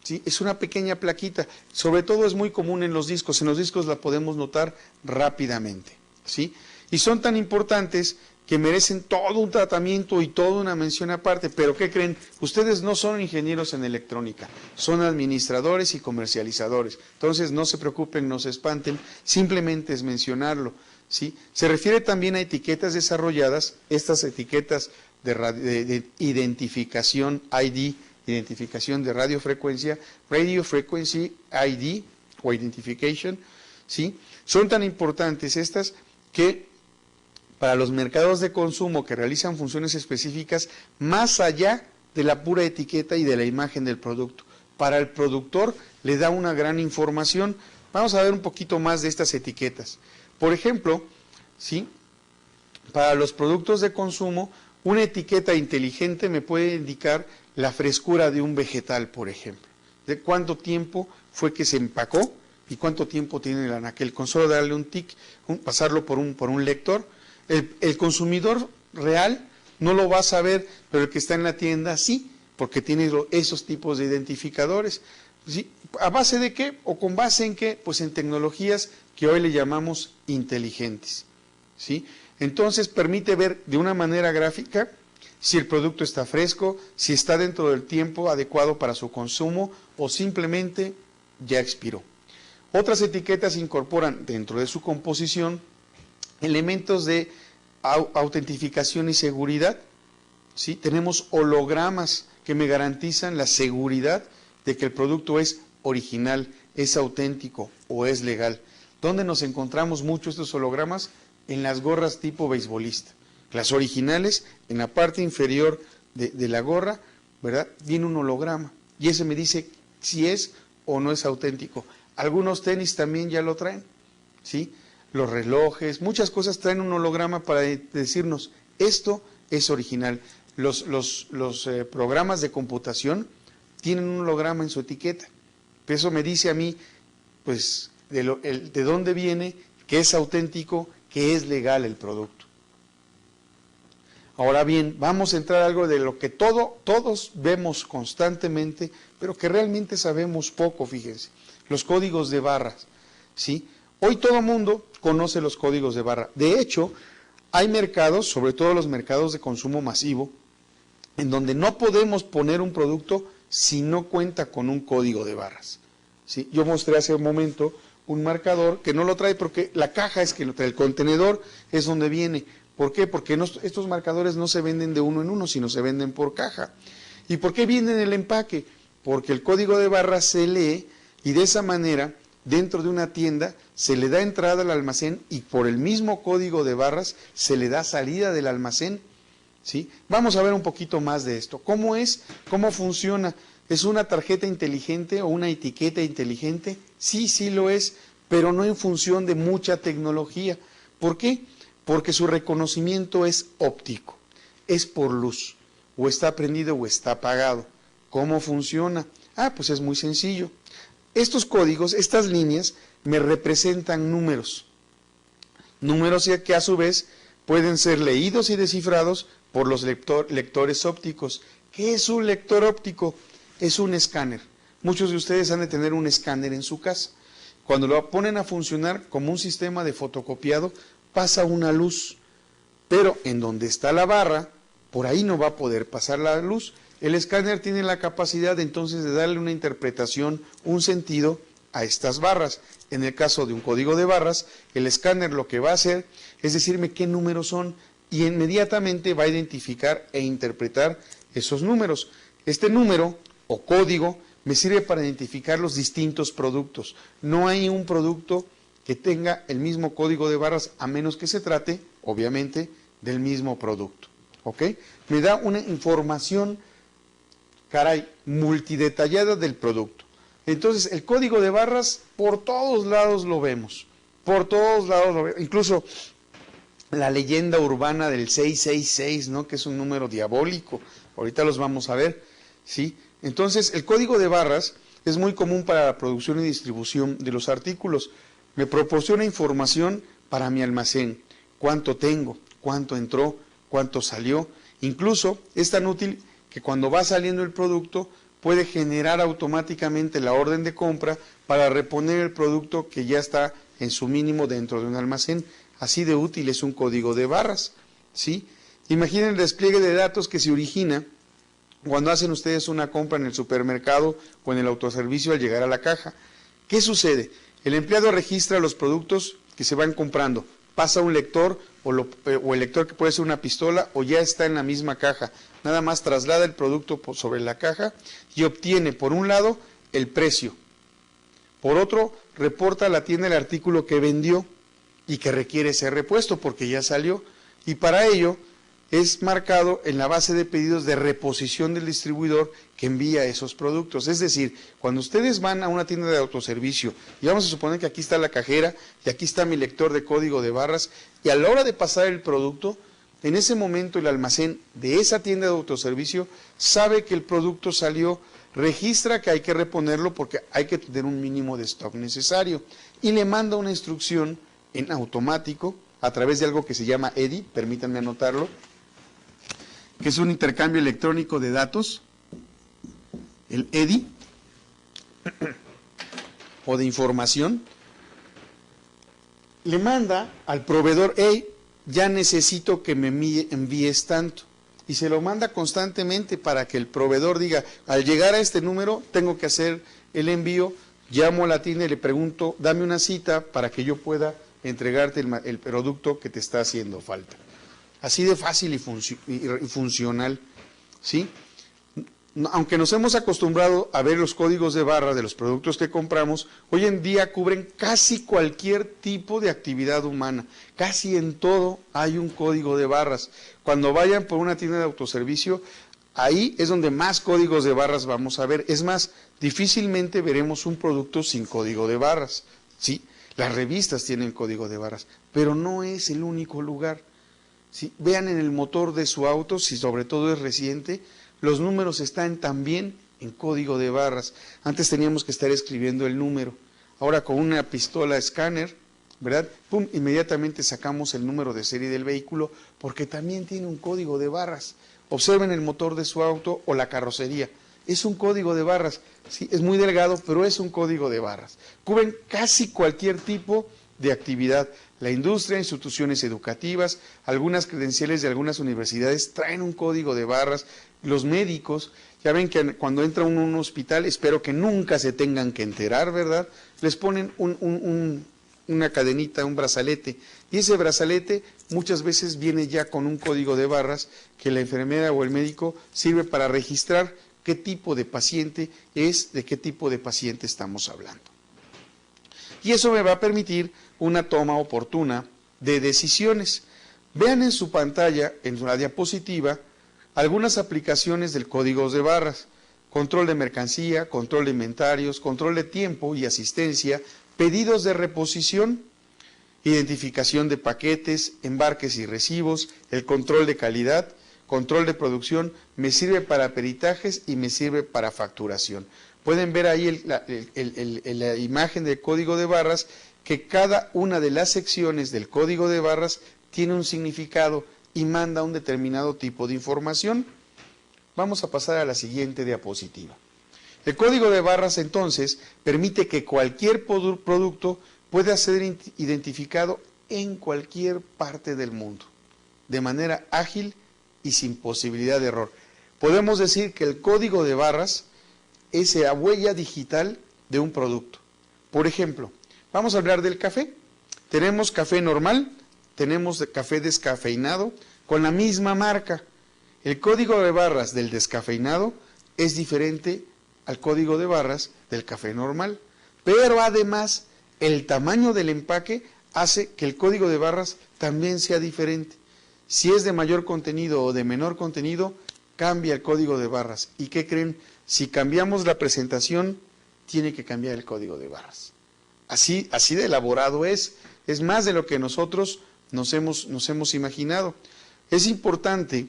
¿sí? Es una pequeña plaquita, sobre todo es muy común en los discos la podemos notar rápidamente, ¿sí? Y son tan importantes que merecen todo un tratamiento y toda una mención aparte. Pero ¿qué creen? Ustedes no son ingenieros en electrónica, son administradores y comercializadores. Entonces no se preocupen, no se espanten, simplemente es mencionarlo, ¿sí? Se refiere también a etiquetas desarrolladas, estas etiquetas de identificación ID, identificación de radiofrecuencia, Radio Frequency ID o Identification, ¿sí? Son tan importantes estas que para los mercados de consumo que realizan funciones específicas más allá de la pura etiqueta y de la imagen del producto. Para el productor le da una gran información. Vamos a ver un poquito más de estas etiquetas. Por ejemplo, ¿sí? Para los productos de consumo, una etiqueta inteligente me puede indicar la frescura de un vegetal, por ejemplo. De cuánto tiempo fue que se empacó ¿Y cuánto tiempo tiene el anaquel? Con solo darle un tic, pasarlo por un lector. El consumidor real no lo va a saber, pero el que está en la tienda sí, porque tiene esos tipos de identificadores. ¿Sí? ¿A base de qué? ¿O con base en qué? Pues en tecnologías que hoy le llamamos inteligentes. ¿Sí? Entonces permite ver de una manera gráfica si el producto está fresco, si está dentro del tiempo adecuado para su consumo o simplemente ya expiró. Otras etiquetas incorporan dentro de su composición elementos de autentificación y seguridad. ¿Sí? Tenemos hologramas que me garantizan la seguridad de que el producto es original, es auténtico o es legal. ¿Dónde nos encontramos mucho estos hologramas? En las gorras tipo beisbolista. Las originales, en la parte inferior de la gorra, ¿verdad? Viene un holograma y ese me dice si es o no es auténtico. Algunos tenis también ya lo traen, ¿sí? Los relojes, muchas cosas traen un holograma para decirnos, esto es original. Los programas de computación tienen un holograma en su etiqueta. Eso me dice a mí, pues, de dónde viene, que es auténtico, que es legal el producto. Ahora bien, vamos a entrar a algo de lo que todos vemos constantemente, pero que realmente sabemos poco, fíjense. Los códigos de barras, ¿sí? Hoy todo el mundo conoce los códigos de barra. De hecho, hay mercados, sobre todo los mercados de consumo masivo, en donde no podemos poner un producto si no cuenta con un código de barras, ¿sí? Yo mostré hace un momento un marcador que no lo trae porque la caja es que lo trae, el contenedor es donde viene. ¿Por qué? Porque estos marcadores no se venden de uno en uno, sino se venden por caja. ¿Y por qué viene en el empaque? Porque el código de barras se lee y de esa manera, dentro de una tienda, se le da entrada al almacén y por el mismo código de barras se le da salida del almacén, ¿sí? Vamos a ver un poquito más de esto. ¿Cómo es? ¿Cómo funciona? ¿Es una tarjeta inteligente o una etiqueta inteligente? Sí, sí lo es, pero no en función de mucha tecnología. ¿Por qué? Porque su reconocimiento es óptico, es por luz, o está prendido o está apagado. ¿Cómo funciona? Ah, pues es muy sencillo. Estos códigos, estas líneas, me representan números. Números que a su vez pueden ser leídos y descifrados por los lectores ópticos. ¿Qué es un lector óptico? Es un escáner. Muchos de ustedes han de tener un escáner en su casa. Cuando lo ponen a funcionar como un sistema de fotocopiado, pasa una luz, pero en donde está la barra, por ahí no va a poder pasar la luz. El escáner tiene la capacidad entonces de darle una interpretación, un sentido a estas barras. En el caso de un código de barras, el escáner lo que va a hacer es decirme qué números son y inmediatamente va a identificar e interpretar esos números. Este número o código me sirve para identificar los distintos productos. No hay un producto que tenga el mismo código de barras, a menos que se trate, obviamente, del mismo producto. ¿Ok? Me da una información, multidetallada del producto. Entonces, el código de barras, por todos lados lo vemos. Por todos lados lo vemos. Incluso la leyenda urbana del 666, ¿no? Que es un número diabólico. Ahorita los vamos a ver, ¿sí? Entonces, el código de barras es muy común para la producción y distribución de los artículos. Me proporciona información para mi almacén, cuánto tengo, cuánto entró, cuánto salió. Incluso es tan útil que cuando va saliendo el producto puede generar automáticamente la orden de compra para reponer el producto que ya está en su mínimo dentro de un almacén. Así de útil es un código de barras, ¿sí? Imaginen el despliegue de datos que se origina cuando hacen ustedes una compra en el supermercado o en el autoservicio al llegar a la caja. ¿Qué sucede? El empleado registra los productos que se van comprando, pasa un lector o el lector que puede ser una pistola o ya está en la misma caja. Nada más traslada el producto sobre la caja y obtiene, por un lado, el precio. Por otro, reporta a la tienda el artículo que vendió y que requiere ser repuesto porque ya salió. Y para ello es marcado en la base de pedidos de reposición del distribuidor que envía esos productos. Es decir, cuando ustedes van a una tienda de autoservicio y vamos a suponer que aquí está la cajera y aquí está mi lector de código de barras y a la hora de pasar el producto, en ese momento el almacén de esa tienda de autoservicio sabe que el producto salió, registra que hay que reponerlo porque hay que tener un mínimo de stock necesario y le manda una instrucción en automático a través de algo que se llama EDI, permítanme anotarlo, que es un intercambio electrónico de datos, el EDI, o de información, le manda al proveedor, hey, ya necesito que me envíes tanto, y se lo manda constantemente para que el proveedor diga, al llegar a este número tengo que hacer el envío, llamo a la tienda y le pregunto, dame una cita para que yo pueda entregarte el producto que te está haciendo falta. Así de fácil y funcional, ¿sí? Aunque nos hemos acostumbrado a ver los códigos de barra de los productos que compramos, hoy en día cubren casi cualquier tipo de actividad humana. Casi en todo hay un código de barras. Cuando vayan por una tienda de autoservicio, ahí es donde más códigos de barras vamos a ver. Es más, difícilmente veremos un producto sin código de barras, ¿sí? Las revistas tienen código de barras, pero no es el único lugar. ¿Sí? Vean en el motor de su auto, si sobre todo es reciente, los números están también en código de barras. Antes teníamos que estar escribiendo el número. Ahora con una pistola escáner, ¿verdad? ¡Pum! Inmediatamente sacamos el número de serie del vehículo porque también tiene un código de barras. Observen el motor de su auto o la carrocería. Es un código de barras. Sí, es muy delgado, pero es un código de barras. Cubren casi cualquier tipo de actividad. La industria, instituciones educativas, algunas credenciales de algunas universidades traen un código de barras. Los médicos, ya ven que cuando entra uno a un hospital, espero que nunca se tengan que enterar, ¿verdad? Les ponen una cadenita, un brazalete, y ese brazalete muchas veces viene ya con un código de barras que la enfermera o el médico sirve para registrar qué tipo de paciente es, de qué tipo de paciente estamos hablando. Y eso me va a permitir una toma oportuna de decisiones. Vean en su pantalla, en la diapositiva, algunas aplicaciones del código de barras: control de mercancía, control de inventarios, control de tiempo y asistencia, pedidos de reposición, identificación de paquetes, embarques y recibos, el control de calidad, control de producción, me sirve para peritajes y me sirve para facturación. Pueden ver ahí la imagen del código de barras, que cada una de las secciones del código de barras tiene un significado y manda un determinado tipo de información. Vamos a pasar a la siguiente diapositiva. El código de barras entonces permite que cualquier producto pueda ser identificado en cualquier parte del mundo, de manera ágil y sin posibilidad de error. Podemos decir que el código de barras es la huella digital de un producto. Por ejemplo, vamos a hablar del café. Tenemos café normal, tenemos café descafeinado con la misma marca. El código de barras del descafeinado es diferente al código de barras del café normal, pero además el tamaño del empaque hace que el código de barras también sea diferente. Si es de mayor contenido o de menor contenido, cambia el código de barras. ¿Y qué creen? Si cambiamos la presentación, tiene que cambiar el código de barras. Así de elaborado es más de lo que nosotros nos hemos imaginado. Es importante,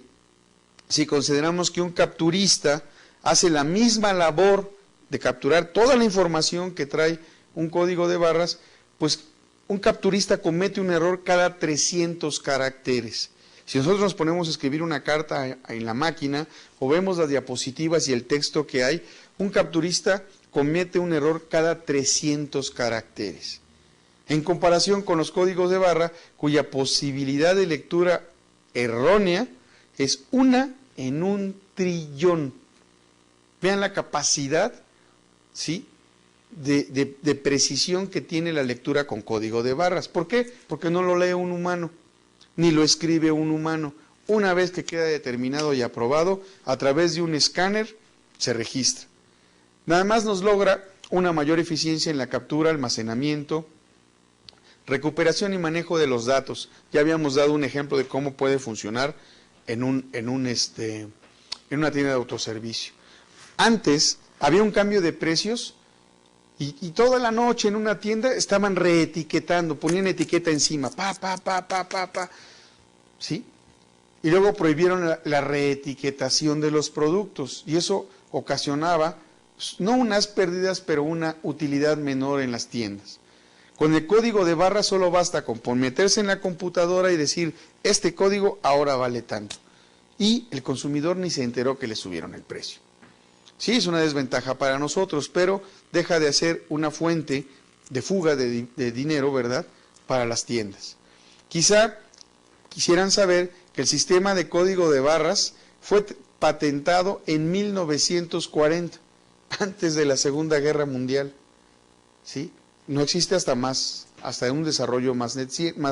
si consideramos que un capturista hace la misma labor de capturar toda la información que trae un código de barras, pues un capturista comete un error cada 300 caracteres. Si nosotros nos ponemos a escribir una carta en la máquina o vemos las diapositivas y el texto que hay, un capturista comete un error cada 300 caracteres. En comparación con los códigos de barra, cuya posibilidad de lectura errónea es 1 en 1 trillón. Vean la capacidad, ¿sí?, de precisión que tiene la lectura con código de barras. ¿Por qué? Porque no lo lee un humano, ni lo escribe un humano. Una vez que queda determinado y aprobado, a través de un escáner se registra. Nada más nos logra una mayor eficiencia en la captura, almacenamiento, recuperación y manejo de los datos. Ya habíamos dado un ejemplo de cómo puede funcionar en una tienda de autoservicio. Antes había un cambio de precios y toda la noche en una tienda estaban reetiquetando, ponían etiqueta encima, ¿sí? Y luego prohibieron la reetiquetación de los productos y eso ocasionaba no unas pérdidas, pero una utilidad menor en las tiendas. Con el código de barras solo basta con meterse en la computadora y decir, este código ahora vale tanto. Y el consumidor ni se enteró que le subieron el precio. Sí, es una desventaja para nosotros, pero deja de ser una fuente de fuga de dinero, ¿verdad?, para las tiendas. Quizá quisieran saber que el sistema de código de barras fue patentado en 1940, antes de la Segunda Guerra Mundial. ¿Sí? No existe hasta un desarrollo más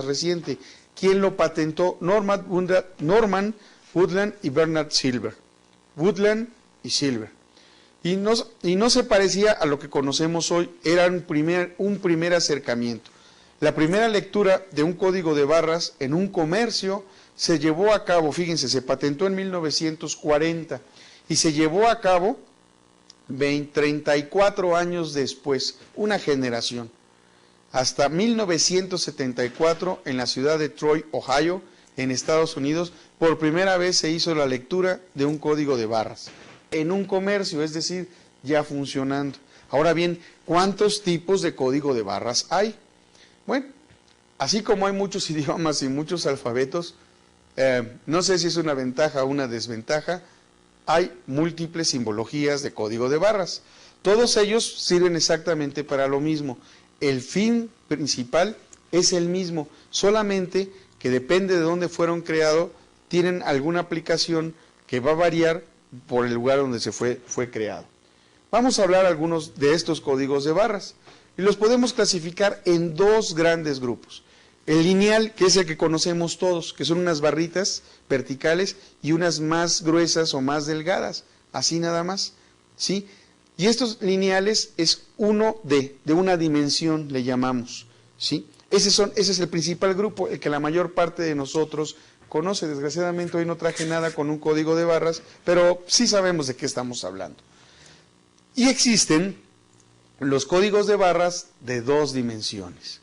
reciente. ¿Quién lo patentó? Norman Woodland y Bernard Silver. Woodland y Silver. Y no se parecía a lo que conocemos hoy, era un primer acercamiento. La primera lectura de un código de barras en un comercio se llevó a cabo, fíjense, se patentó en 1940 y se llevó a cabo 34 años después, una generación. Hasta 1974, en la ciudad de Troy, Ohio, en Estados Unidos, por primera vez se hizo la lectura de un código de barras en un comercio, es decir, ya funcionando. Ahora bien, ¿cuántos tipos de código de barras hay? Bueno, así como hay muchos idiomas y muchos alfabetos, no sé si es una ventaja o una desventaja, hay múltiples simbologías de código de barras. Todos ellos sirven exactamente para lo mismo. El fin principal es el mismo, solamente que depende de dónde fueron creados, tienen alguna aplicación que va a variar por el lugar donde fue creado. Vamos a hablar algunos de estos códigos de barras y los podemos clasificar en dos grandes grupos. El lineal, que es el que conocemos todos, que son unas barritas verticales y unas más gruesas o más delgadas, así nada más, ¿sí? Y estos lineales es uno de una dimensión, le llamamos, ¿sí? Ese es el principal grupo, el que la mayor parte de nosotros conoce. Desgraciadamente hoy no traje nada con un código de barras, pero sí sabemos de qué estamos hablando. Y existen los códigos de barras de dos dimensiones,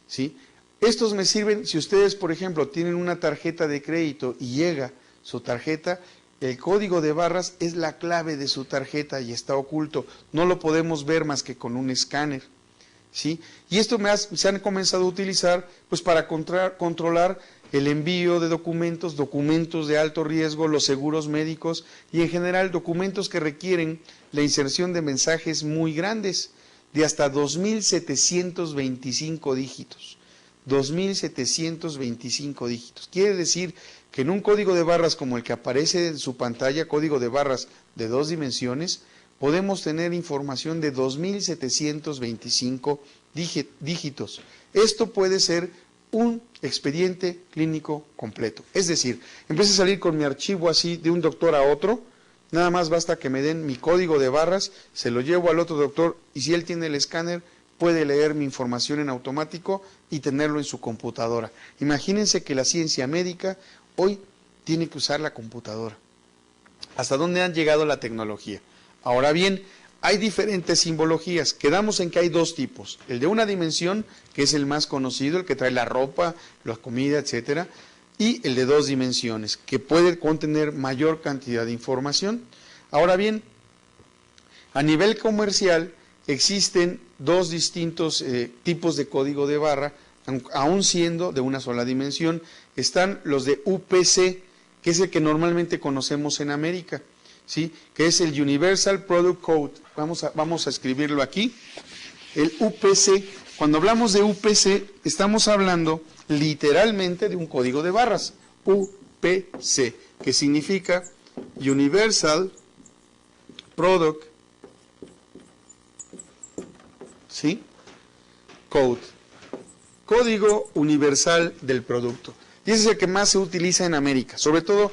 ¿sí? Estos me sirven si ustedes, por ejemplo, tienen una tarjeta de crédito y llega su tarjeta, el código de barras es la clave de su tarjeta y está oculto. No lo podemos ver más que con un escáner, ¿sí? Y esto se han comenzado a utilizar pues para controlar el envío de documentos de alto riesgo, los seguros médicos y en general documentos que requieren la inserción de mensajes muy grandes, de hasta 2.725 dígitos. 2.725 dígitos. Quiere decir que en un código de barras como el que aparece en su pantalla, código de barras de dos dimensiones, podemos tener información de 2.725 dígitos. Esto puede ser un expediente clínico completo. Es decir, en vez de salir con mi archivo así de un doctor a otro, nada más basta que me den mi código de barras, se lo llevo al otro doctor y si él tiene el escáner, puede leer mi información en automático y tenerlo en su computadora. Imagínense que la ciencia médica hoy tiene que usar la computadora. ¿Hasta dónde han llegado la tecnología? Ahora bien, hay diferentes simbologías. Quedamos en que hay dos tipos. El de una dimensión, que es el más conocido, el que trae la ropa, la comida, etcétera, y el de dos dimensiones, que puede contener mayor cantidad de información. Ahora bien, a nivel comercial, existen dos distintos tipos de código de barra, aún siendo de una sola dimensión. Están los de UPC, que es el que normalmente conocemos en América, ¿sí? Que es el Universal Product Code. Vamos a escribirlo aquí. El UPC, cuando hablamos de UPC, estamos hablando literalmente de un código de barras, UPC, que significa Universal Product ¿sí? Code, código universal del producto. Y ese es el que más se utiliza en América, sobre todo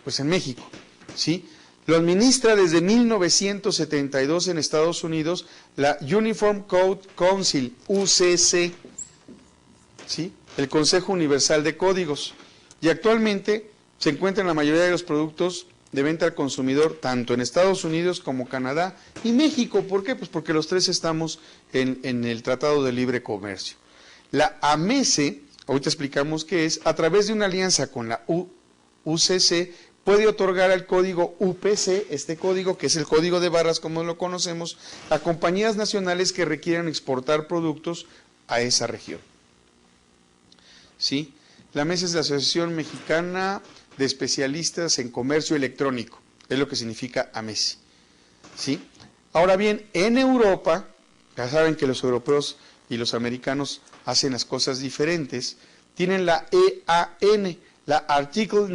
pues en México, ¿sí? Lo administra desde 1972 en Estados Unidos la Uniform Code Council, UCC, ¿sí? El Consejo Universal de Códigos. Y actualmente se encuentra en la mayoría de los productos de venta al consumidor, tanto en Estados Unidos como Canadá y México. ¿Por qué? Pues porque los tres estamos en el Tratado de Libre Comercio. La AMECE, ahorita explicamos qué es, a través de una alianza con la UCC, puede otorgar al código UPC, este código, que es el código de barras como lo conocemos, a compañías nacionales que requieran exportar productos a esa región. ¿Sí? La MES es la Asociación Mexicana de Especialistas en Comercio Electrónico, es lo que significa AMESI. ¿Sí? Ahora bien, en Europa, ya saben que los europeos y los americanos hacen las cosas diferentes, tienen la EAN, la Article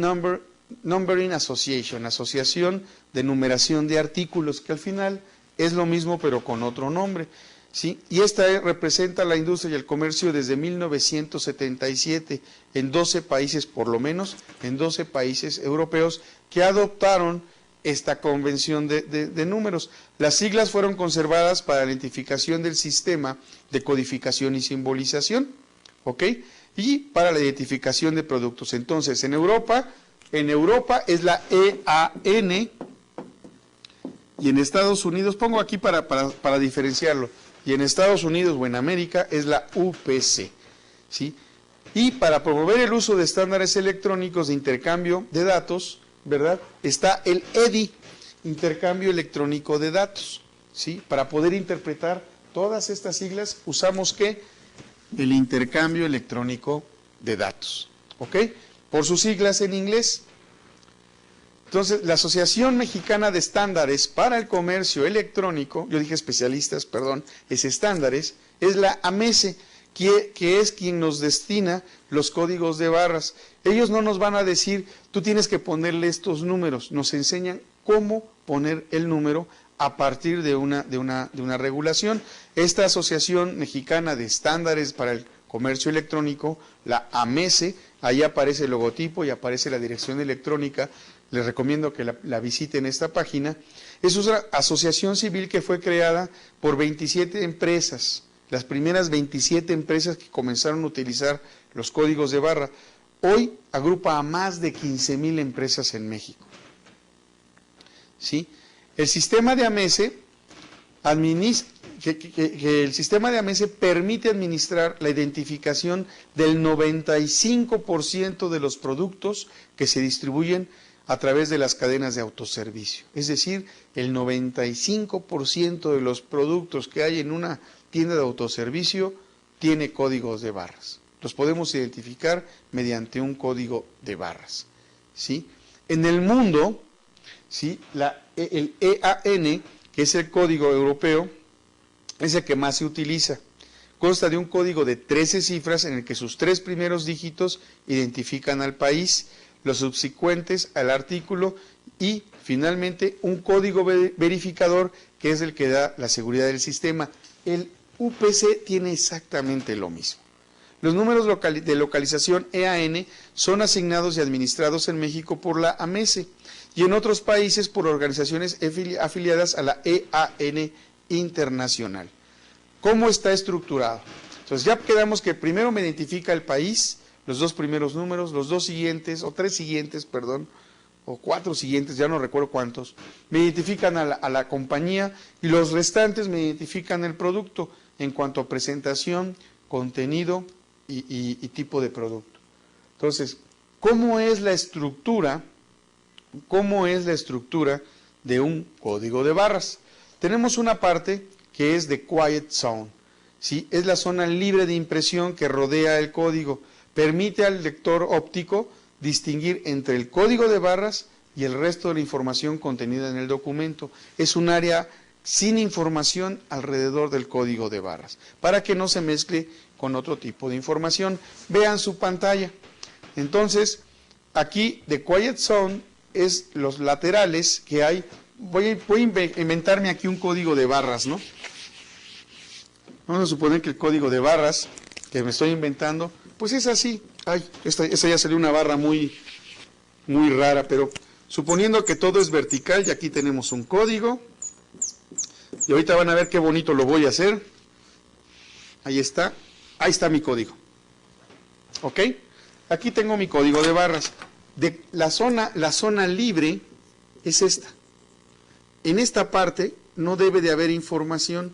Numbering Association, Asociación de Numeración de Artículos, que al final es lo mismo pero con otro nombre. ¿Sí? Y esta representa la industria y el comercio desde 1977 en 12 países, por lo menos en 12 países europeos que adoptaron esta convención de números. Las siglas fueron conservadas para la identificación del sistema de codificación y simbolización, ¿ok? Y para la identificación de productos. Entonces, en Europa es la EAN y en Estados Unidos, pongo aquí para diferenciarlo, y en Estados Unidos o en América es la UPC, ¿sí? Y para promover el uso de estándares electrónicos de intercambio de datos, ¿verdad? Está el EDI, intercambio electrónico de datos, ¿sí? Para poder interpretar todas estas siglas, usamos ¿qué? El intercambio electrónico de datos, ¿ok? Por sus siglas en inglés. Entonces, la Asociación Mexicana de Estándares para el Comercio Electrónico, yo dije especialistas, perdón, es estándares, es la AMESE, que es quien nos destina los códigos de barras. Ellos no nos van a decir, tú tienes que ponerle estos números, nos enseñan cómo poner el número a partir de una regulación. Esta Asociación Mexicana de Estándares para el Comercio Electrónico, la AMESE, ahí aparece el logotipo y aparece la dirección electrónica. Les recomiendo que la visiten esta página. Es una asociación civil que fue creada por 27 empresas, las primeras 27 empresas que comenzaron a utilizar los códigos de barra. Hoy agrupa a más de 15,000 empresas en México. ¿Sí? El sistema de AMESE el sistema de AMESE permite administrar la identificación del 95% de los productos que se distribuyen a través de las cadenas de autoservicio. Es decir, el 95% de los productos que hay en una tienda de autoservicio tiene códigos de barras. Los podemos identificar mediante un código de barras, ¿sí? En el mundo, ¿sí? El EAN, que es el código europeo, es el que más se utiliza. Consta de un código de 13 cifras en el que sus 3 primeros dígitos identifican al país, los subsecuentes al artículo y finalmente un código verificador que es el que da la seguridad del sistema. El UPC tiene exactamente lo mismo. Los números de localización EAN son asignados y administrados en México por la AMESE y en otros países por organizaciones afiliadas a la EAN internacional. ¿Cómo está estructurado? Entonces ya quedamos que primero me identifica el país, los 2 primeros números, los 2 siguientes, o 3 siguientes, perdón, o 4 siguientes, ya no recuerdo cuántos, me identifican a la compañía y los restantes me identifican el producto en cuanto a presentación, contenido y tipo de producto. Entonces, ¿cómo es la estructura de un código de barras? Tenemos una parte que es de Quiet Zone, ¿sí? Es la zona libre de impresión que rodea el código. Permite al lector óptico distinguir entre el código de barras y el resto de la información contenida en el documento. Es un área sin información alrededor del código de barras, para que no se mezcle con otro tipo de información. Vean su pantalla. Entonces, aquí de Quiet Zone es los laterales que hay. Voy a inventarme aquí un código de barras, ¿no? Vamos a suponer que el código de barras que me estoy inventando, pues es así. Ay, esta ya salió una barra muy rara, pero suponiendo que todo es vertical, y aquí tenemos un código, y ahorita van a ver qué bonito lo voy a hacer. Ahí está mi código. ¿Ok? Aquí tengo mi código de barras. La zona libre es esta. En esta parte no debe de haber información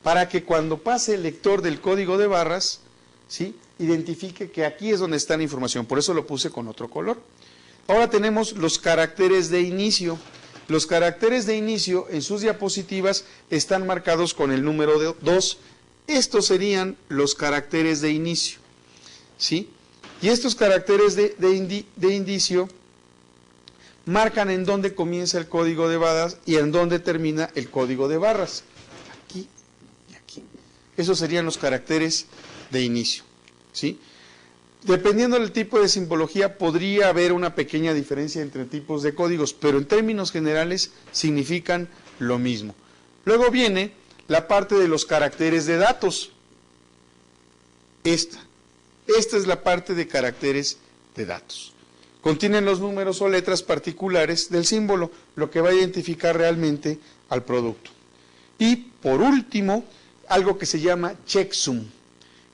para que cuando pase el lector del código de barras, ¿sí?, identifique que aquí es donde está la información. Por eso lo puse con otro color. Ahora tenemos los caracteres de inicio. Los caracteres de inicio en sus diapositivas están marcados con el número 2. Estos serían los caracteres de inicio, ¿sí? Y estos caracteres de inicio marcan en dónde comienza el código de barras y en dónde termina el código de barras. Aquí y aquí. Esos serían los caracteres de inicio, ¿sí? Dependiendo del tipo de simbología, podría haber una pequeña diferencia entre tipos de códigos, pero en términos generales significan lo mismo. Luego viene la parte de los caracteres de datos. Esta es la parte de caracteres de datos. Contienen los números o letras particulares del símbolo, lo que va a identificar realmente al producto. Y por último, algo que se llama checksum,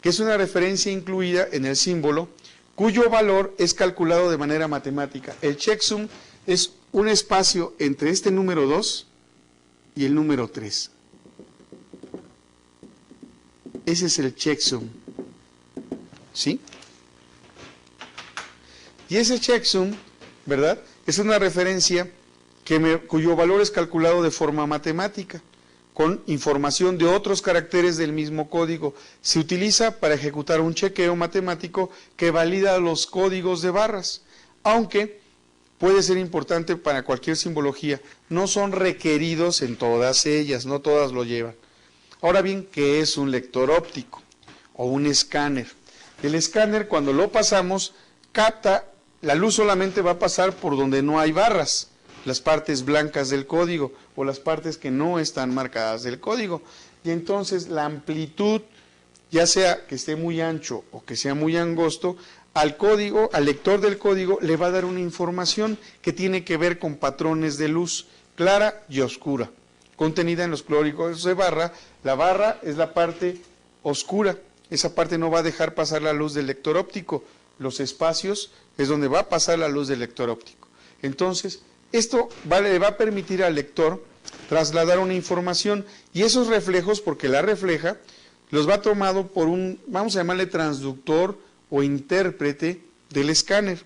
que es una referencia incluida en el símbolo, cuyo valor es calculado de manera matemática. El checksum es un espacio entre este número 2 y el número 3. Ese es el checksum, ¿sí? Y ese checksum, ¿verdad?, es una referencia cuyo valor es calculado de forma matemática, con información de otros caracteres del mismo código. Se utiliza para ejecutar un chequeo matemático que valida los códigos de barras, aunque puede ser importante para cualquier simbología. No son requeridos en todas ellas, no todas lo llevan. Ahora bien, ¿qué es un lector óptico o un escáner? El escáner, cuando lo pasamos, capta, la luz solamente va a pasar por donde no hay barras, las partes blancas del código o las partes que no están marcadas del código. Y entonces la amplitud, ya sea que esté muy ancho o que sea muy angosto, al código, al lector del código, le va a dar una información que tiene que ver con patrones de luz clara y oscura, contenida en los códigos de barra. La barra es la parte oscura, esa parte no va a dejar pasar la luz del lector óptico. Los espacios es donde va a pasar la luz del lector óptico. Entonces, esto le va a permitir al lector trasladar una información, y esos reflejos, porque la refleja, los va tomado por un, vamos a llamarle transductor o intérprete del escáner,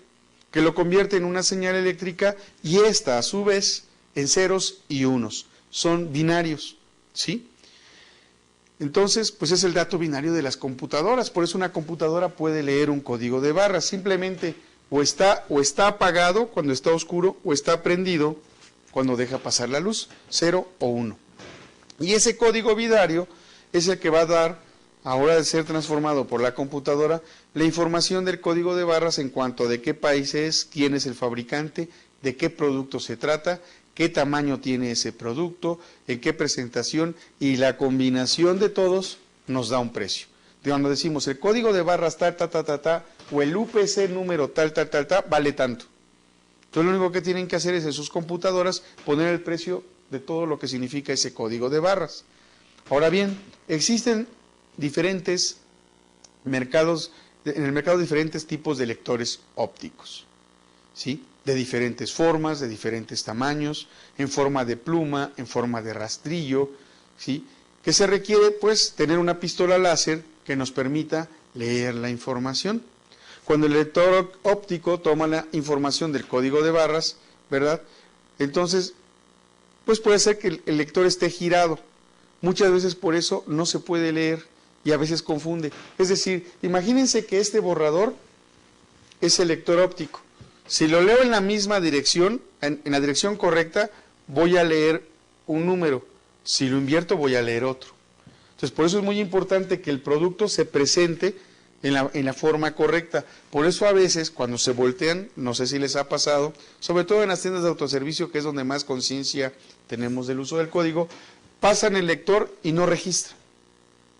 que lo convierte en una señal eléctrica, y esta a su vez en ceros y unos, son binarios, ¿sí? Entonces, pues es el dato binario de las computadoras. Por eso una computadora puede leer un código de barras, simplemente o está apagado cuando está oscuro, o está prendido cuando deja pasar la luz, 0 o 1. Y ese código binario es el que va a dar, a hora de ser transformado por la computadora, la información del código de barras en cuanto a de qué país es, quién es el fabricante, de qué producto se trata, qué tamaño tiene ese producto, en qué presentación, y la combinación de todos nos da un precio. Cuando decimos el código de barras tal, o el UPC número tal, vale tanto. Entonces lo único que tienen que hacer es en sus computadoras poner el precio de todo lo que significa ese código de barras. Ahora bien, existen diferentes mercados, en el mercado diferentes tipos de lectores ópticos, ¿sí? De diferentes formas, de diferentes tamaños, en forma de pluma, en forma de rastrillo, ¿sí? Que se requiere, pues, tener una pistola láser que nos permita leer la información. Cuando el lector óptico toma la información del código de barras, ¿verdad?, entonces, pues puede ser que el lector esté girado. Muchas veces por eso no se puede leer y a veces confunde. Es decir, imagínense que este borrador es el lector óptico. Si lo leo en la misma dirección, en la dirección correcta, voy a leer un número. Si lo invierto, voy a leer otro. Entonces, por eso es muy importante que el producto se presente en la forma correcta. Por eso a veces, cuando se voltean, no sé si les ha pasado, sobre todo en las tiendas de autoservicio, que es donde más conciencia tenemos del uso del código, pasan el lector y no registra.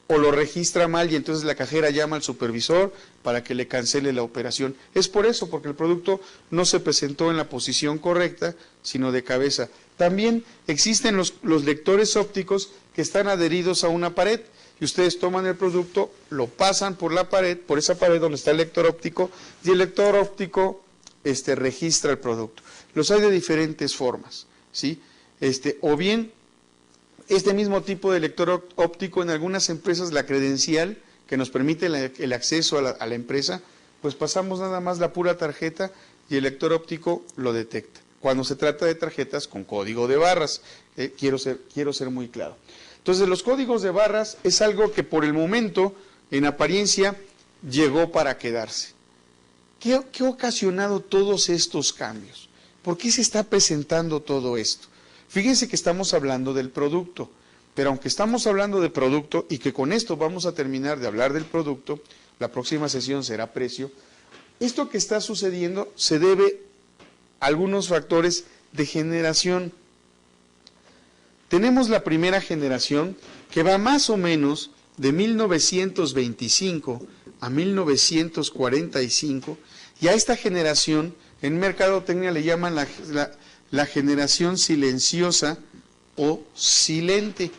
O lo registra mal y entonces la cajera llama al supervisor para que le cancele la operación. Es por eso, porque el producto no se presentó en la posición correcta, sino de cabeza. También existen los lectores ópticos que están adheridos a una pared, y ustedes toman el producto, lo pasan por la pared, por esa pared donde está el lector óptico, y el lector óptico registra el producto. Los hay de diferentes formas, ¿sí? O bien, este mismo tipo de lector óptico, en algunas empresas, la credencial que nos permite el acceso a la empresa, pues pasamos nada más la pura tarjeta y el lector óptico lo detecta. Cuando se trata de tarjetas con código de barras, quiero ser muy claro. Entonces, los códigos de barras es algo que por el momento, en apariencia, llegó para quedarse. ¿Qué ha ocasionado todos estos cambios? ¿Por qué se está presentando todo esto? Fíjense que estamos hablando del producto, pero aunque estamos hablando de producto y que con esto vamos a terminar de hablar del producto, la próxima sesión será precio, esto que está sucediendo se debe a algunos factores de generación. Tenemos la primera generación que va más o menos de 1925 a 1945, y a esta generación en mercadotecnia le llaman la generación silenciosa o silente,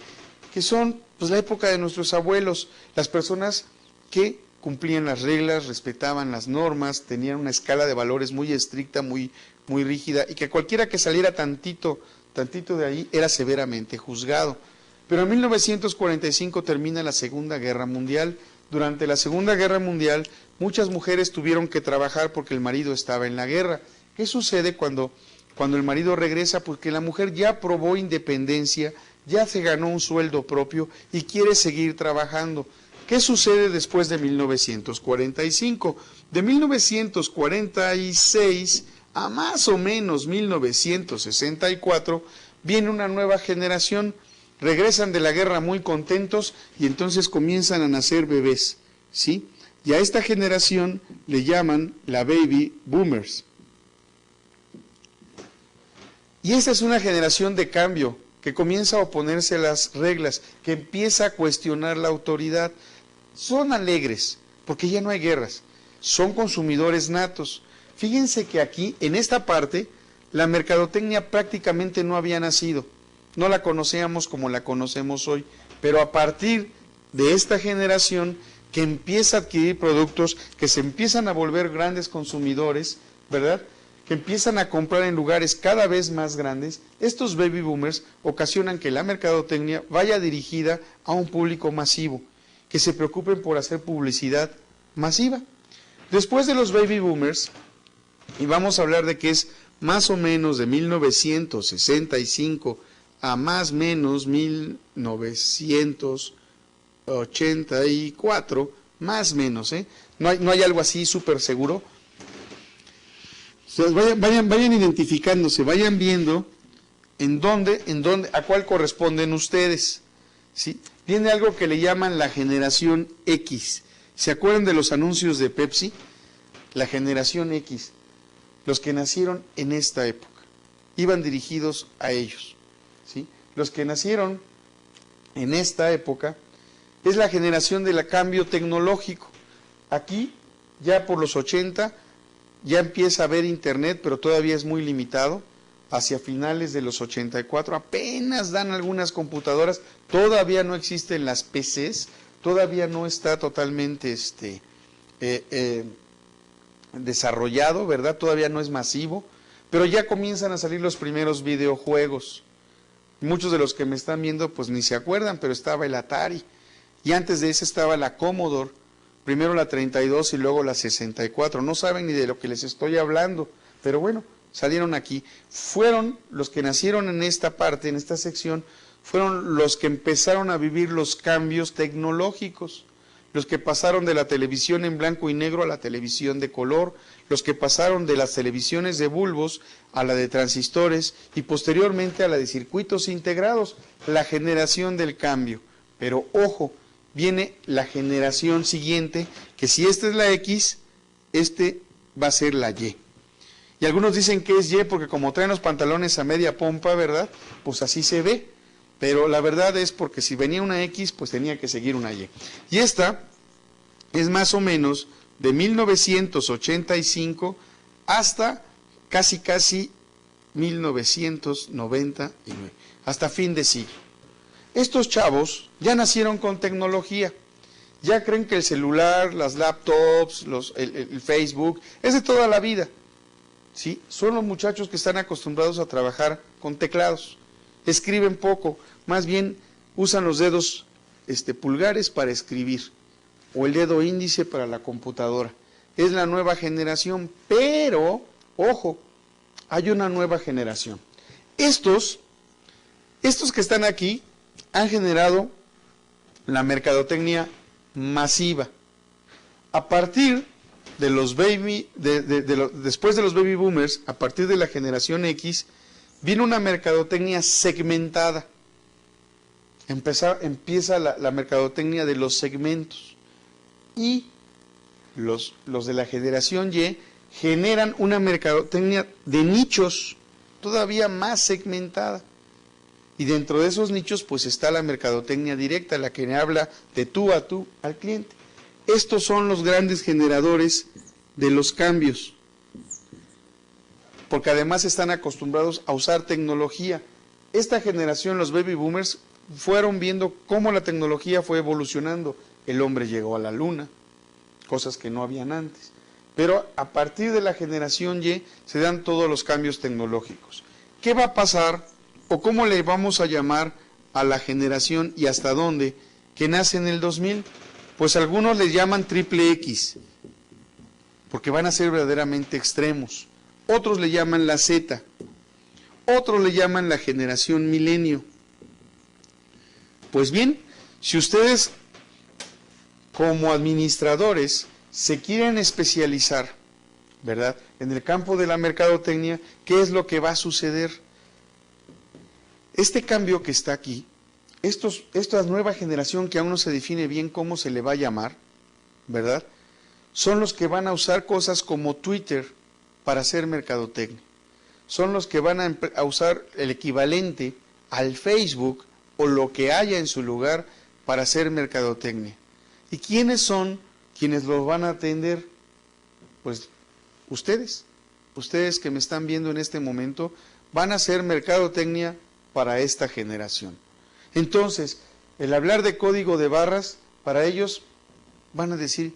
que son pues la época de nuestros abuelos, las personas que cumplían las reglas, respetaban las normas, tenían una escala de valores muy estricta, muy rígida, y que cualquiera que saliera tantito de ahí era severamente juzgado. Pero en 1945 termina la Segunda Guerra Mundial. Durante la Segunda Guerra Mundial muchas mujeres tuvieron que trabajar porque el marido estaba en la guerra. ¿Qué sucede cuando el marido regresa? Porque la mujer ya probó independencia, ya se ganó un sueldo propio y quiere seguir trabajando. ¿Qué sucede después de 1945? De 1946 a más o menos 1964 viene una nueva generación, regresan de la guerra muy contentos y entonces comienzan a nacer bebés, ¿sí? Y a esta generación le llaman la Baby Boomers. Y esta es una generación de cambio, que comienza a oponerse a las reglas, que empieza a cuestionar la autoridad. Son alegres, porque ya no hay guerras, son consumidores natos. Fíjense que aquí, en esta parte, la mercadotecnia prácticamente no había nacido, no la conocíamos como la conocemos hoy, pero a partir de esta generación que empieza a adquirir productos, que se empiezan a volver grandes consumidores, ¿verdad?, que empiezan a comprar en lugares cada vez más grandes, estos baby boomers ocasionan que la mercadotecnia vaya dirigida a un público masivo, que se preocupen por hacer publicidad masiva. Después de los baby boomers, y vamos a hablar de que es más o menos de 1965 a más o menos 1984, más o menos, no hay algo así súper seguro. Vayan identificándose, vayan viendo en dónde, a cuál corresponden ustedes, ¿sí? Viene algo que le llaman la generación X. ¿Se acuerdan de los anuncios de Pepsi? La generación X, los que nacieron en esta época, iban dirigidos a ellos, ¿sí? Los que nacieron en esta época es la generación del cambio tecnológico. Aquí, ya por los 80, ya empieza a haber internet, pero todavía es muy limitado. Hacia finales de los 84 apenas dan algunas computadoras, todavía no existen las PCs, todavía no está totalmente desarrollado, ¿verdad? Todavía no es masivo, pero ya comienzan a salir los primeros videojuegos. Muchos de los que me están viendo pues ni se acuerdan, pero estaba el Atari, y antes de ese estaba la Commodore, primero la 32 y luego la 64, no saben ni de lo que les estoy hablando, pero bueno, salieron aquí. Fueron los que nacieron en esta parte, en esta sección, fueron los que empezaron a vivir los cambios tecnológicos, los que pasaron de la televisión en blanco y negro a la televisión de color, los que pasaron de las televisiones de bulbos a la de transistores y posteriormente a la de circuitos integrados, la generación del cambio. Pero ojo, viene la generación siguiente, que si esta es la X, va a ser la Y. Y algunos dicen que es Y porque como traen los pantalones a media pompa, ¿verdad?, pues así se ve. Pero la verdad es porque si venía una X, pues tenía que seguir una Y. Y esta es más o menos de 1985 hasta casi 1999, hasta fin de siglo. Estos chavos ya nacieron con tecnología, ya creen que el celular, las laptops, el Facebook, es de toda la vida, ¿sí? Son los muchachos que están acostumbrados a trabajar con teclados, escriben poco, más bien usan los dedos pulgares para escribir, o el dedo índice para la computadora. Es la nueva generación, pero Ojo, hay una nueva generación. Estos que están aquí han generado la mercadotecnia masiva. A partir de los después de los baby boomers, a partir de la generación X, viene una mercadotecnia segmentada. Empieza la mercadotecnia de los segmentos. Y los de la generación Y generan una mercadotecnia de nichos todavía más segmentada. Y dentro de esos nichos pues está la mercadotecnia directa, la que habla de tú a tú al cliente. Estos son los grandes generadores de los cambios, porque además están acostumbrados a usar tecnología. Esta generación, los baby boomers, fueron viendo cómo la tecnología fue evolucionando. El hombre llegó a la luna, cosas que no habían antes. Pero a partir de la generación Y se dan todos los cambios tecnológicos. ¿Qué va a pasar o cómo le vamos a llamar a la generación y hasta dónde que nace en el 2000? Pues algunos le llaman triple X, porque van a ser verdaderamente extremos. Otros le llaman la Z, otros le llaman la generación milenio. Pues bien, si ustedes como administradores se quieren especializar, ¿verdad?, en el campo de la mercadotecnia, ¿qué es lo que va a suceder? Este cambio que está aquí, esta nueva generación que aún no se define bien cómo se le va a llamar, ¿verdad?, son los que van a usar cosas como Twitter para hacer mercadotecnia. Son los que van a usar el equivalente al Facebook o lo que haya en su lugar para hacer mercadotecnia. ¿Y quiénes son quienes los van a atender? Pues ustedes que me están viendo en este momento, van a hacer mercadotecnia para esta generación. Entonces, el hablar de código de barras, para ellos van a decir,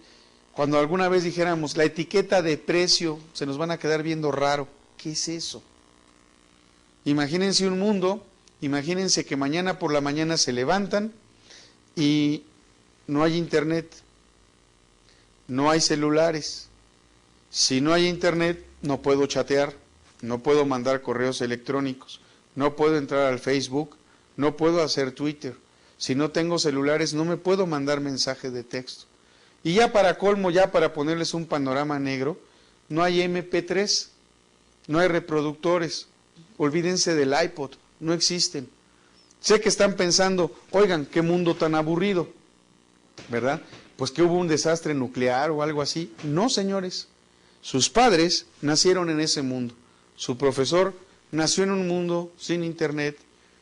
cuando alguna vez dijéramos la etiqueta de precio, se nos van a quedar viendo raro. ¿Qué es eso? Imagínense un mundo, imagínense que mañana por la mañana se levantan y no hay internet, no hay celulares. Si no hay internet, no puedo chatear, no puedo mandar correos electrónicos, no puedo entrar al Facebook, no puedo hacer Twitter. Si no tengo celulares, no me puedo mandar mensaje de texto. Y ya para colmo, ya para ponerles un panorama negro, no hay MP3, no hay reproductores, olvídense del iPod, no existen. Sé que están pensando, oigan, qué mundo tan aburrido, ¿verdad? Pues que hubo un desastre nuclear o algo así. No, señores, sus padres nacieron en ese mundo, su profesor nació en un mundo sin internet,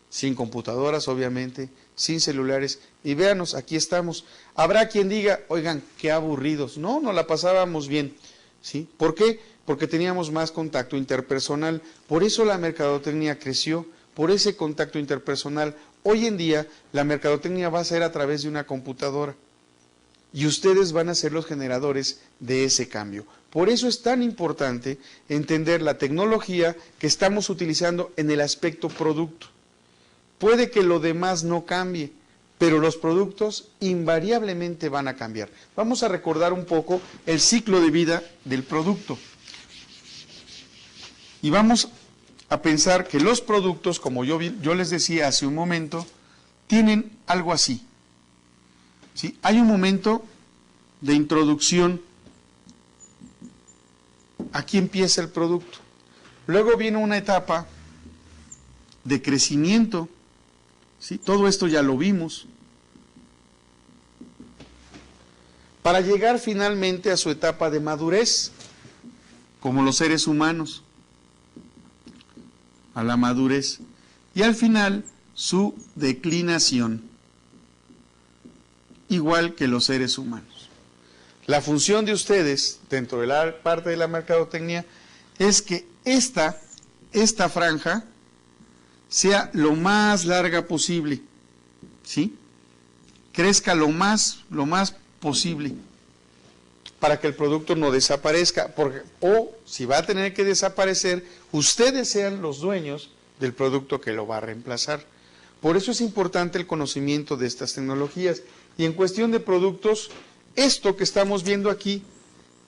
sin computadoras obviamente, sin celulares, y véanos, aquí estamos. Habrá quien diga, oigan, qué aburridos. No, nos la pasábamos bien, ¿sí? ¿Por qué? Porque teníamos más contacto interpersonal, por eso la mercadotecnia creció, por ese contacto interpersonal. Hoy en día la mercadotecnia va a ser a través de una computadora, y ustedes van a ser los generadores de ese cambio. Por eso es tan importante entender la tecnología que estamos utilizando en el aspecto producto. Puede que lo demás no cambie, pero los productos invariablemente van a cambiar. Vamos a recordar un poco el ciclo de vida del producto. Y vamos a pensar que los productos, como yo les decía hace un momento, tienen algo así. ¿Sí? Hay un momento de introducción. Aquí empieza el producto. Luego viene una etapa de crecimiento. ¿Sí? Todo esto ya lo vimos. Para llegar finalmente a su etapa de madurez, como los seres humanos, a la madurez. Y al final, su declinación, igual que los seres humanos. La función de ustedes, dentro de la parte de la mercadotecnia, es que esta franja sea lo más larga posible, ¿sí? Crezca lo más posible, para que el producto no desaparezca, o si va a tener que desaparecer, ustedes sean los dueños del producto que lo va a reemplazar. Por eso es importante el conocimiento de estas tecnologías. Y en cuestión de productos, esto que estamos viendo aquí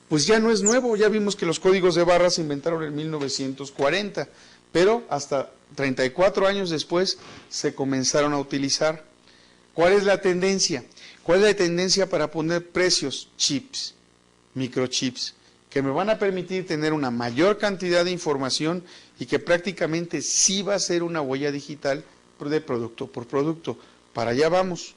pues ya no es nuevo, ya vimos que los códigos de barras se inventaron en 1940, pero hasta 34 años después se comenzaron a utilizar. ¿Cuál es la tendencia? ¿Cuál es la tendencia para poner precios? Chips, microchips, que me van a permitir tener una mayor cantidad de información y que prácticamente sí va a ser una huella digital de producto por producto. Para allá vamos.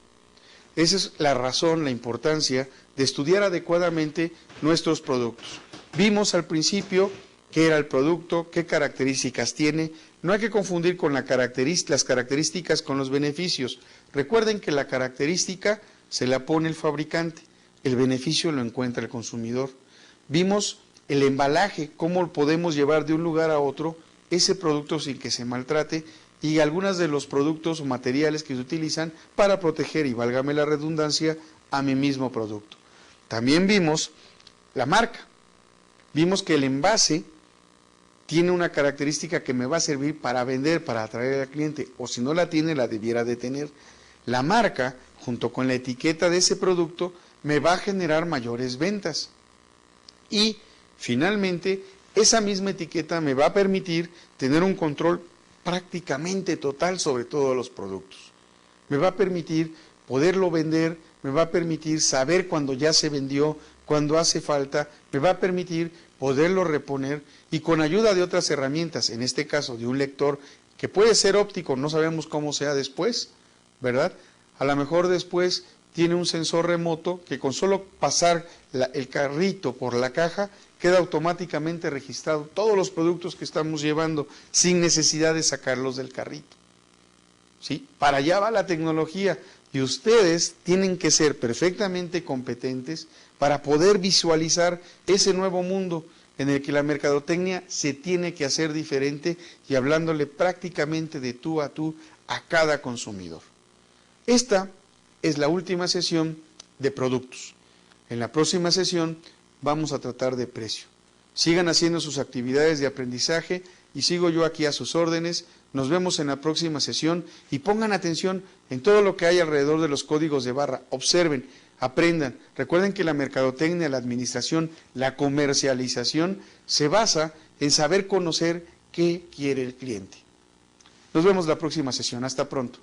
Esa es la razón, la importancia de estudiar adecuadamente nuestros productos. Vimos al principio qué era el producto, qué características tiene. No hay que confundir con las características con los beneficios. Recuerden que la característica se la pone el fabricante, el beneficio lo encuentra el consumidor. Vimos el embalaje, cómo podemos llevar de un lugar a otro ese producto sin que se maltrate, y algunos de los productos o materiales que se utilizan para proteger, y válgame la redundancia, a mi mismo producto. También vimos la marca. Vimos que el envase tiene una característica que me va a servir para vender, para atraer al cliente, o si no la tiene, la debiera de tener. La marca, junto con la etiqueta de ese producto, me va a generar mayores ventas. Y, finalmente, esa misma etiqueta me va a permitir tener un control prácticamente total sobre todos los productos. Me va a permitir poderlo vender, me va a permitir saber cuando ya se vendió, cuando hace falta, me va a permitir poderlo reponer, y con ayuda de otras herramientas, en este caso de un lector que puede ser óptico, no sabemos cómo sea después, ¿verdad? A lo mejor después tiene un sensor remoto que con solo pasar el carrito por la caja queda automáticamente registrado todos los productos que estamos llevando sin necesidad de sacarlos del carrito. ¿Sí? Para allá va la tecnología, y ustedes tienen que ser perfectamente competentes para poder visualizar ese nuevo mundo en el que la mercadotecnia se tiene que hacer diferente y hablándole prácticamente de tú a cada consumidor. Esta es la última sesión de productos. En la próxima sesión vamos a tratar de precio. Sigan haciendo sus actividades de aprendizaje y sigo yo aquí a sus órdenes. Nos vemos en la próxima sesión y pongan atención en todo lo que hay alrededor de los códigos de barra. Observen, aprendan. Recuerden que la mercadotecnia, la administración, la comercialización se basa en saber conocer qué quiere el cliente. Nos vemos la próxima sesión. Hasta pronto.